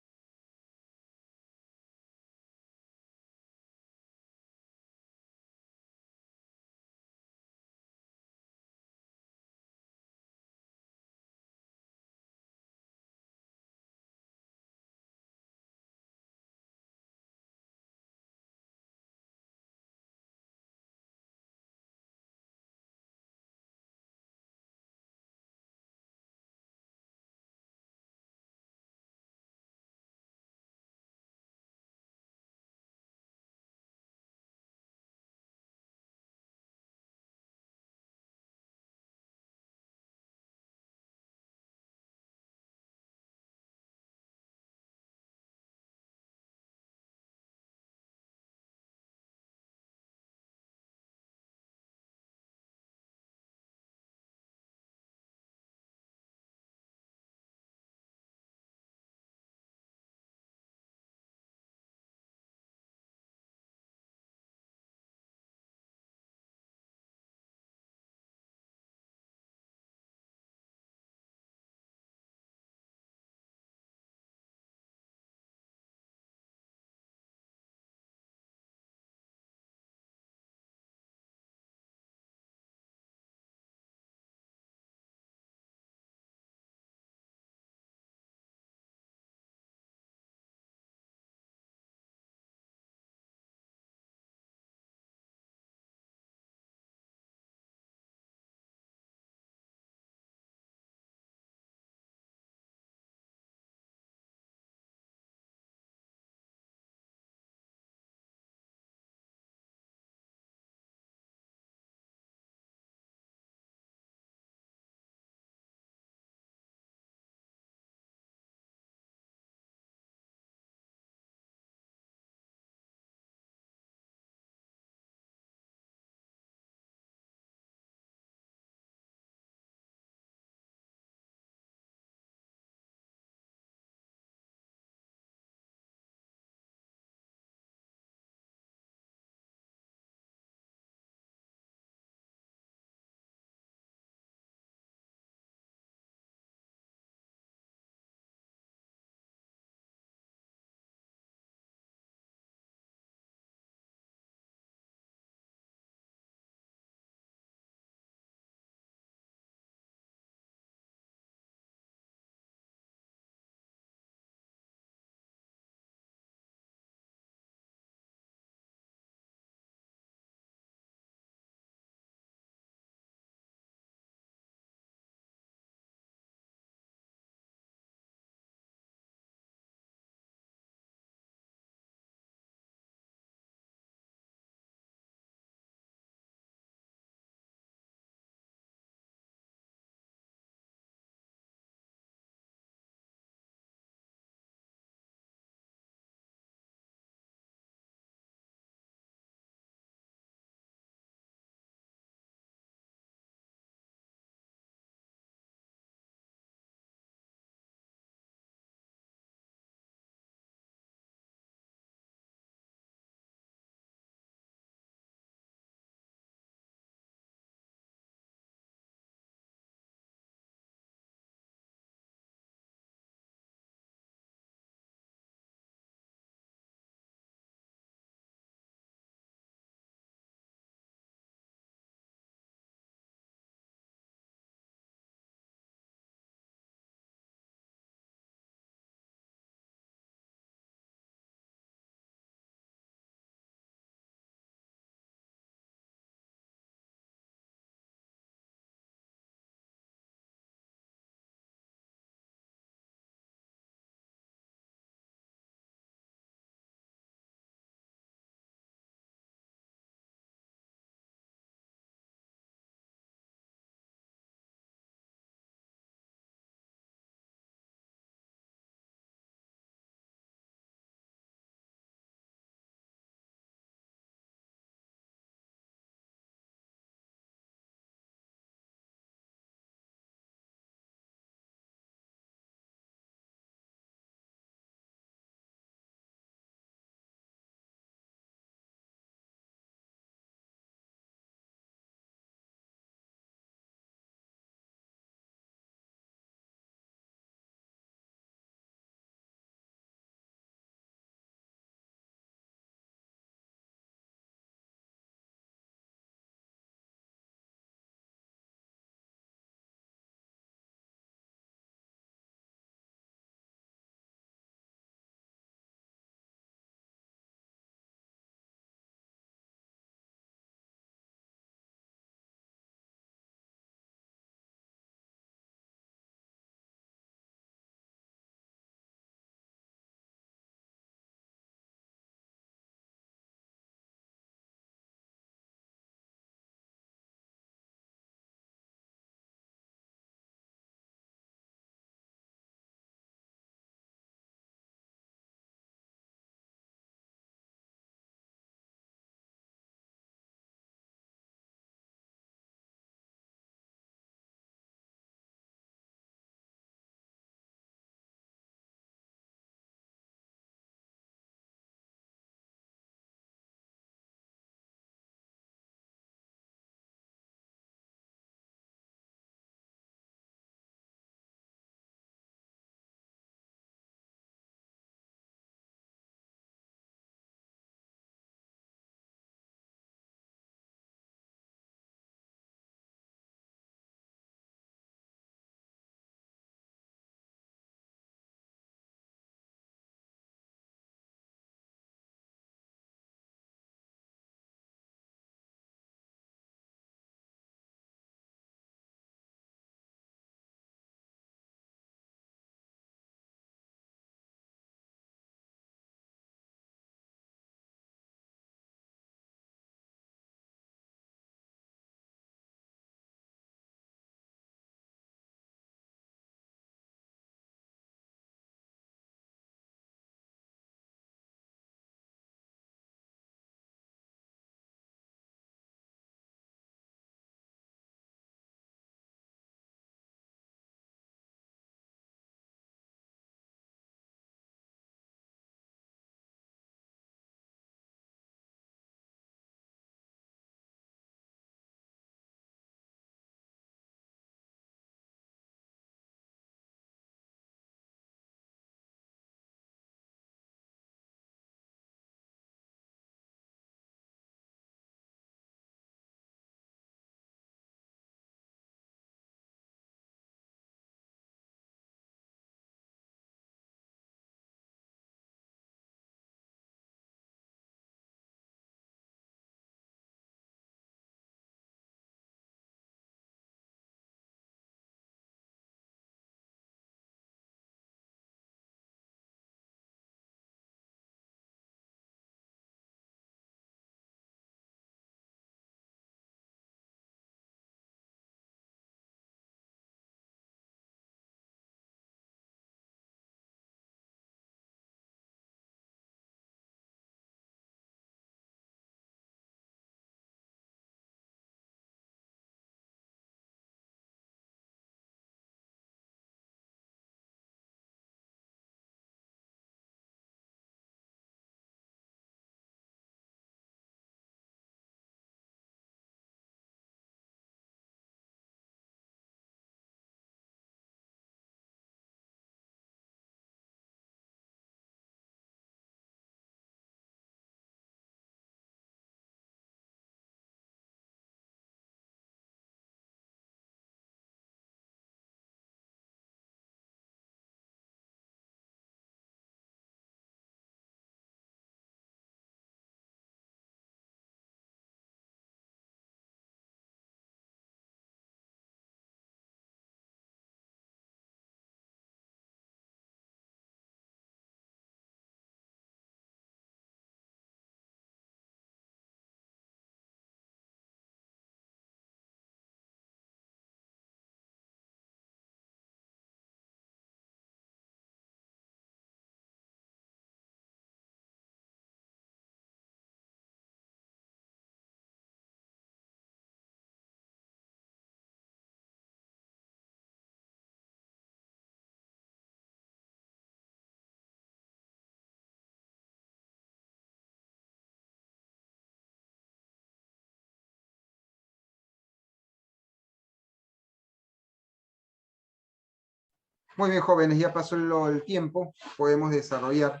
A: Muy bien, jóvenes, ya pasó el tiempo. Podemos desarrollar,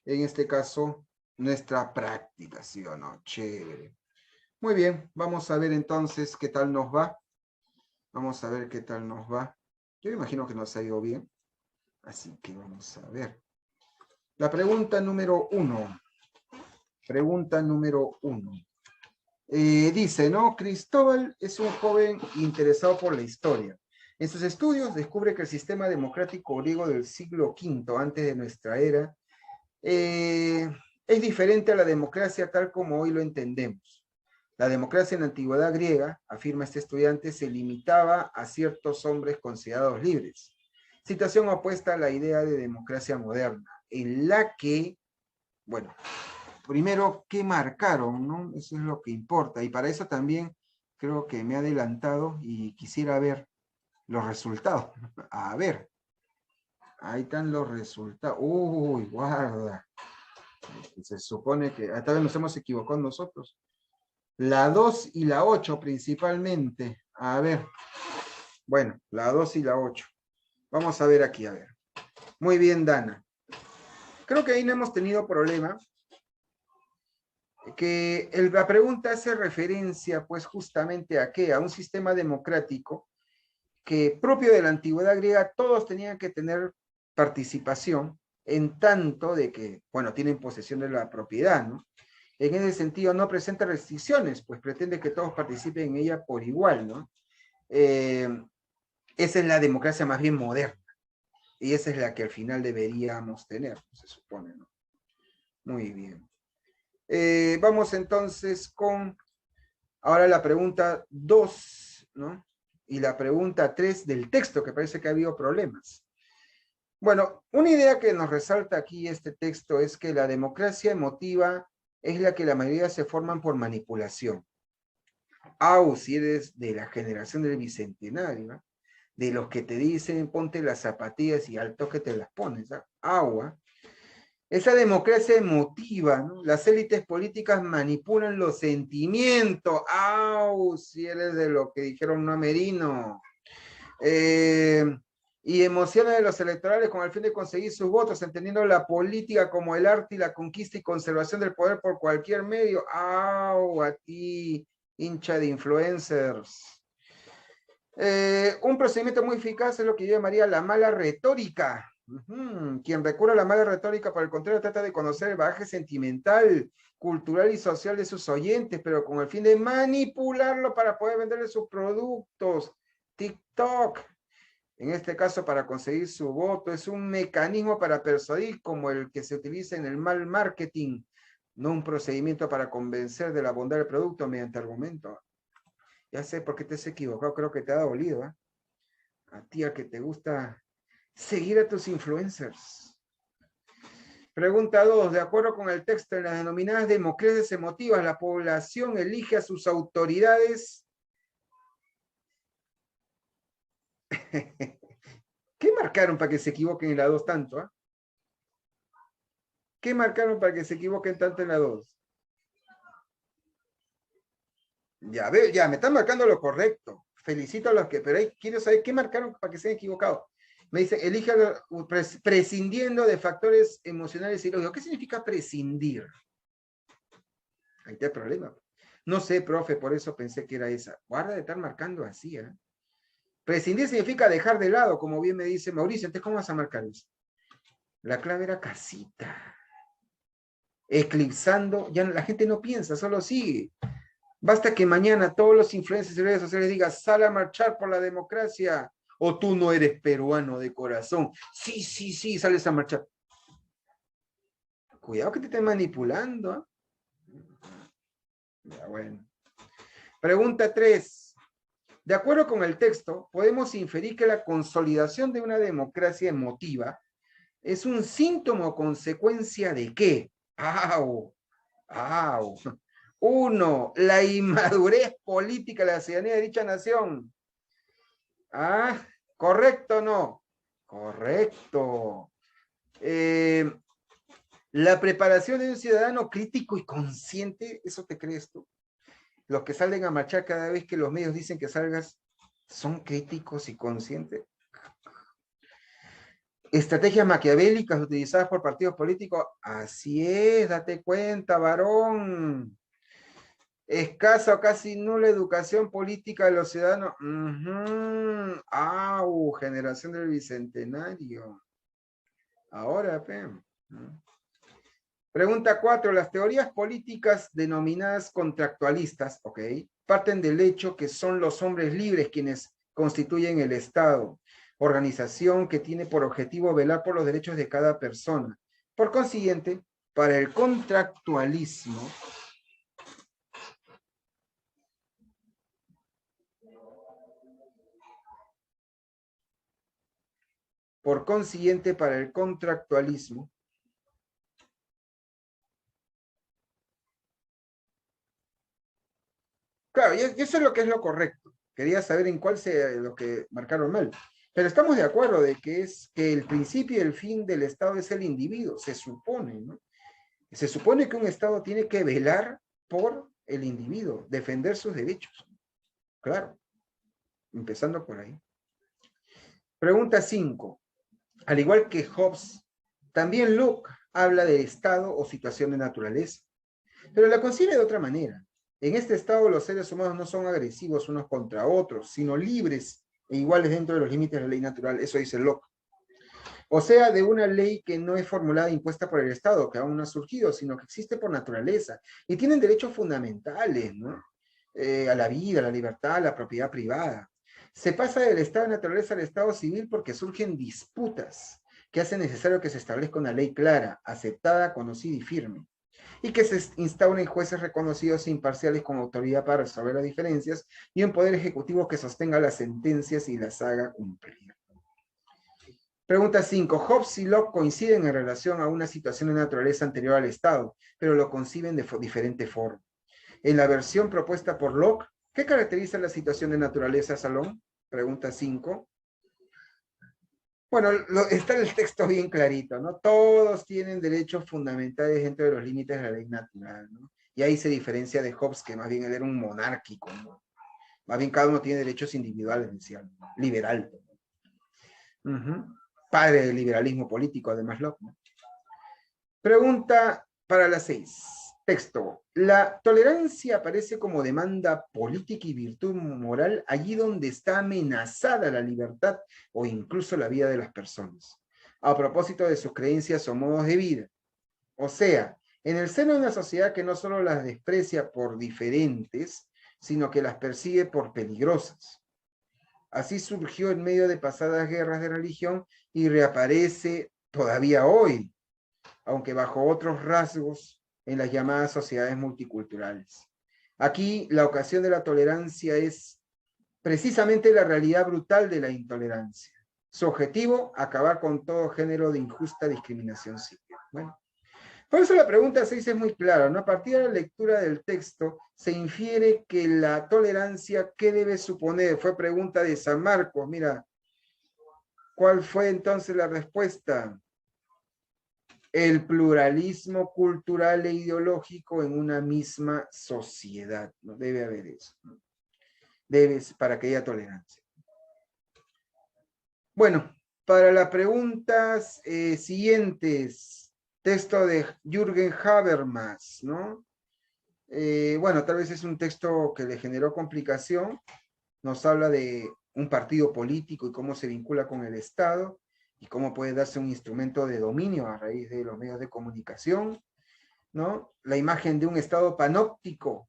A: en este caso, nuestra práctica, ¿sí o no? Chévere. Muy bien, vamos a ver entonces qué tal nos va. Vamos a ver qué tal nos va. Yo imagino que nos ha ido bien. Así que vamos a ver. La pregunta número 1. Pregunta número 1. Dice, ¿no? Cristóbal es un joven interesado por la historia. En sus estudios descubre que el sistema democrático griego del siglo V antes de nuestra era es diferente a la democracia tal como hoy lo entendemos. La democracia en la antigüedad griega, afirma este estudiante, se limitaba a ciertos hombres considerados libres. Situación opuesta a la idea de democracia moderna, en la que, bueno, primero, ¿qué marcaron? ¿No? Eso es lo que importa. Y para eso también creo que me he adelantado y quisiera ver los resultados. A ver, ahí están los resultados. Uy, guarda. Se supone que esta vez nos hemos equivocado nosotros. La 2 y la 8 principalmente. A ver. Bueno, la 2 y la 8. Vamos a ver aquí, a ver. Muy bien, Dana. Creo que ahí no hemos tenido problema. Que la pregunta hace referencia, pues, justamente a qué, a un sistema democrático que propio de la antigüedad griega todos tenían que tener participación en tanto de que, bueno, tienen posesión de la propiedad, ¿no? En ese sentido no presenta restricciones, pues pretende que todos participen en ella por igual, ¿no? Esa es la democracia más bien moderna y esa es la que al final deberíamos tener, se supone, ¿no? Muy bien. Vamos entonces con ahora la pregunta 2, ¿no? Y la pregunta 3 del texto, que parece que ha habido problemas. Bueno, una idea que nos resalta aquí este texto es que la democracia emotiva es la que la mayoría se forman por manipulación. Si eres de la generación del bicentenario, ¿no? De los que te dicen ponte las zapatillas y al toque te las pones, ¿no? Agua. Esa democracia emotiva, ¿no? Las élites políticas manipulan los sentimientos. Si eres de lo que dijeron no Merino. Y emociones de los electorales con el fin de conseguir sus votos, entendiendo la política como el arte y la conquista y conservación del poder por cualquier medio. A ti, hincha de influencers. Un procedimiento muy eficaz es lo que yo llamaría la mala retórica. Quien recurre a la mala retórica, por el contrario, trata de conocer el bagaje sentimental, cultural y social de sus oyentes, pero con el fin de manipularlo para poder venderle sus productos. TikTok, en este caso para conseguir su voto, es un mecanismo para persuadir como el que se utiliza en el mal marketing, no un procedimiento para convencer de la bondad del producto mediante argumento. Ya sé por qué te has equivocado, creo que te ha dolido, ¿eh? A ti a que te gusta seguir a tus influencers. Pregunta 2. De acuerdo con el texto, en las denominadas democracias emotivas, la población elige a sus autoridades. ¿Qué marcaron para que se equivoquen en la 2 tanto? ¿Qué marcaron para que se equivoquen tanto en la 2? Ya, ya, me están marcando lo correcto. Felicito a los que, pero ahí quiero saber qué marcaron para que se hayan equivocado. Me dice, elija prescindiendo de factores emocionales y lógicos. ¿Qué significa prescindir? Ahí está el problema. No sé, profe, por eso pensé que era esa. Guarda de estar marcando así, ¿eh? Prescindir significa dejar de lado, como bien me dice Mauricio. Entonces, ¿cómo vas a marcar eso? La clave era casita. Eclipsando, ya la gente no piensa, solo sigue. Basta que mañana todos los influencers y redes sociales digan, sal a marchar por la democracia, o tú no eres peruano de corazón. Sí, sí, sí, sales a marchar. Cuidado que te estén manipulando, ¿eh? Ya, bueno. Pregunta 3. De acuerdo con el texto, podemos inferir que la consolidación de una democracia emotiva es un síntoma o consecuencia de ¿qué? ¡Au! ¡Au! 1. La inmadurez política de la ciudadanía de dicha nación. ¿Correcto o no? Correcto. La preparación de un ciudadano crítico y consciente, ¿eso te crees tú? Los que salen a marchar cada vez que los medios dicen que salgas, ¿son críticos y conscientes? Estrategias maquiavélicas utilizadas por partidos políticos. Así es, date cuenta, varón. Escasa o casi nula educación política de los ciudadanos. Generación del Bicentenario. Ahora, Pregunta 4. Las teorías políticas denominadas contractualistas, ¿ok? Parten del hecho que son los hombres libres quienes constituyen el Estado, organización que tiene por objetivo velar por los derechos de cada persona. Por consiguiente, para el contractualismo, claro, y eso es lo que es lo correcto. Quería saber en cuál sea lo que marcaron mal. Pero estamos de acuerdo de que es que el principio y el fin del Estado es el individuo, se supone, ¿no? Se supone que un Estado tiene que velar por el individuo, defender sus derechos. Claro, empezando por ahí. Pregunta 5. Al igual que Hobbes, también Locke habla de estado o situación de naturaleza, pero la concibe de otra manera. En este estado los seres humanos no son agresivos unos contra otros, sino libres e iguales dentro de los límites de la ley natural. Eso dice Locke. O sea, de una ley que no es formulada e impuesta por el Estado, que aún no ha surgido, sino que existe por naturaleza. Y tienen derechos fundamentales, ¿no? A la vida, a la libertad, a la propiedad privada. Se pasa del estado de naturaleza al estado civil porque surgen disputas que hacen necesario que se establezca una ley clara, aceptada, conocida y firme, y que se instauren jueces reconocidos e imparciales con autoridad para resolver las diferencias y un poder ejecutivo que sostenga las sentencias y las haga cumplir. Pregunta 5. Hobbes y Locke coinciden en relación a una situación de naturaleza anterior al Estado, pero lo conciben de diferente forma. En la versión propuesta por Locke, ¿qué caracteriza la situación de naturaleza, Salón? Pregunta 5. Bueno, está el texto bien clarito, ¿no? Todos tienen derechos fundamentales dentro de los límites de la ley natural, ¿no? Y ahí se diferencia de Hobbes, que más bien él era un monárquico, ¿no? Más bien cada uno tiene derechos individuales, decía, liberal. Padre del liberalismo político, además Locke, ¿no? Pregunta para la 6. Texto. La tolerancia aparece como demanda política y virtud moral allí donde está amenazada la libertad o incluso la vida de las personas, a propósito de sus creencias o modos de vida. O sea, en el seno de una sociedad que no solo las desprecia por diferentes, sino que las persigue por peligrosas. Así surgió en medio de pasadas guerras de religión y reaparece todavía hoy, aunque bajo otros rasgos, en las llamadas sociedades multiculturales. Aquí la ocasión de la tolerancia es precisamente la realidad brutal de la intolerancia. Su objetivo, acabar con todo género de injusta discriminación civil. Bueno, por eso la pregunta 6 es muy clara, ¿no? A partir de la lectura del texto se infiere que la tolerancia, ¿qué debe suponer? Fue pregunta de San Marcos, mira, ¿cuál fue entonces la respuesta? El pluralismo cultural e ideológico en una misma sociedad. No debe haber eso, ¿no? Para que haya tolerancia. Bueno, para las preguntas siguientes, texto de Jürgen Habermas, ¿no? Bueno, tal vez es un texto que le generó complicación. Nos habla de un partido político y cómo se vincula con el Estado y cómo puede darse un instrumento de dominio a raíz de los medios de comunicación, ¿no? La imagen de un Estado panóptico.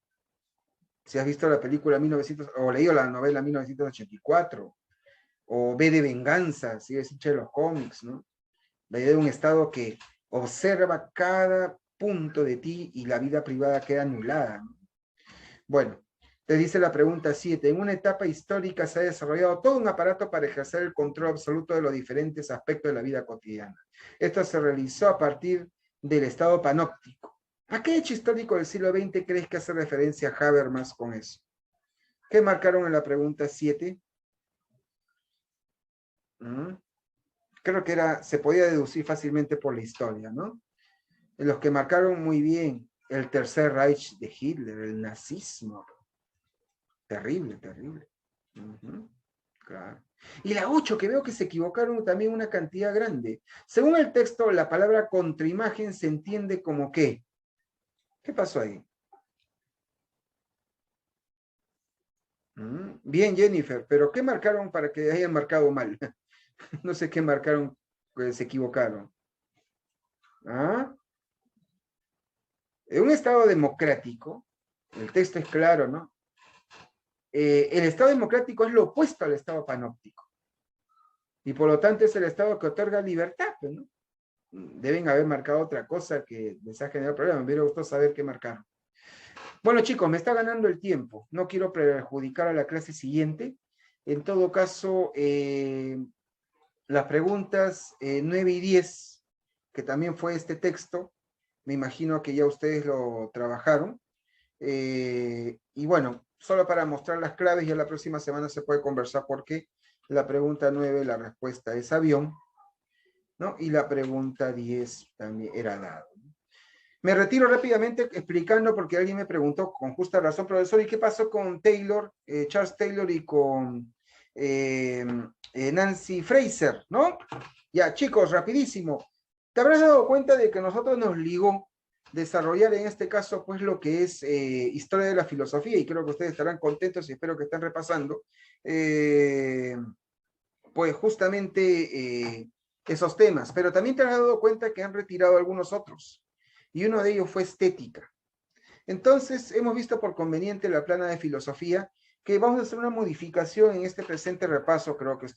A: Si has visto la película 1900, o leído la novela 1984, o V de Venganza, si es hincha de los cómics, ¿no? La idea de un Estado que observa cada punto de ti y la vida privada queda anulada, ¿no? Bueno, te dice la pregunta 7. En una etapa histórica se ha desarrollado todo un aparato para ejercer el control absoluto de los diferentes aspectos de la vida cotidiana. Esto se realizó a partir del Estado panóptico. ¿A qué hecho histórico del siglo XX crees que hace referencia Habermas con eso? ¿Qué marcaron en la pregunta 7? Creo que se podía deducir fácilmente por la historia, ¿no? En los que marcaron muy bien el Tercer Reich de Hitler, el nazismo. Terrible, terrible. Claro. Y la 8, que veo que se equivocaron también una cantidad grande. Según el texto, la palabra contraimagen se entiende como ¿qué? ¿Qué pasó ahí? Bien, Jennifer, pero ¿qué marcaron para que hayan marcado mal? No sé qué marcaron, que se equivocaron. ¿Ah? En un estado democrático, el texto es claro, ¿no? El estado democrático es lo opuesto al estado panóptico. Y por lo tanto es el estado que otorga libertad, pues, ¿no? Deben haber marcado otra cosa que les ha generado problemas. Me hubiera gustado saber qué marcaron. Bueno, chicos, me está ganando el tiempo. No quiero perjudicar a la clase siguiente. En todo caso, las preguntas 9 y 10, que también fue este texto, me imagino que ya ustedes lo trabajaron. Y bueno, solo para mostrar las claves, ya la próxima semana se puede conversar porque la pregunta 9, la respuesta es avión, ¿no? Y la pregunta 10 también era dado. Me retiro rápidamente explicando porque alguien me preguntó con justa razón, profesor, ¿y qué pasó con Taylor, Charles Taylor y con Nancy Fraser, ¿no? Ya, chicos, rapidísimo. Te habrás dado cuenta de que a nosotros nos ligó desarrollar en este caso, pues, lo que es historia de la filosofía, y creo que ustedes estarán contentos y espero que estén repasando, pues, justamente esos temas. Pero también te has dado cuenta que han retirado algunos otros, y uno de ellos fue estética. Entonces, hemos visto por conveniente la plana de filosofía, que vamos a hacer una modificación en este presente repaso, creo que ustedes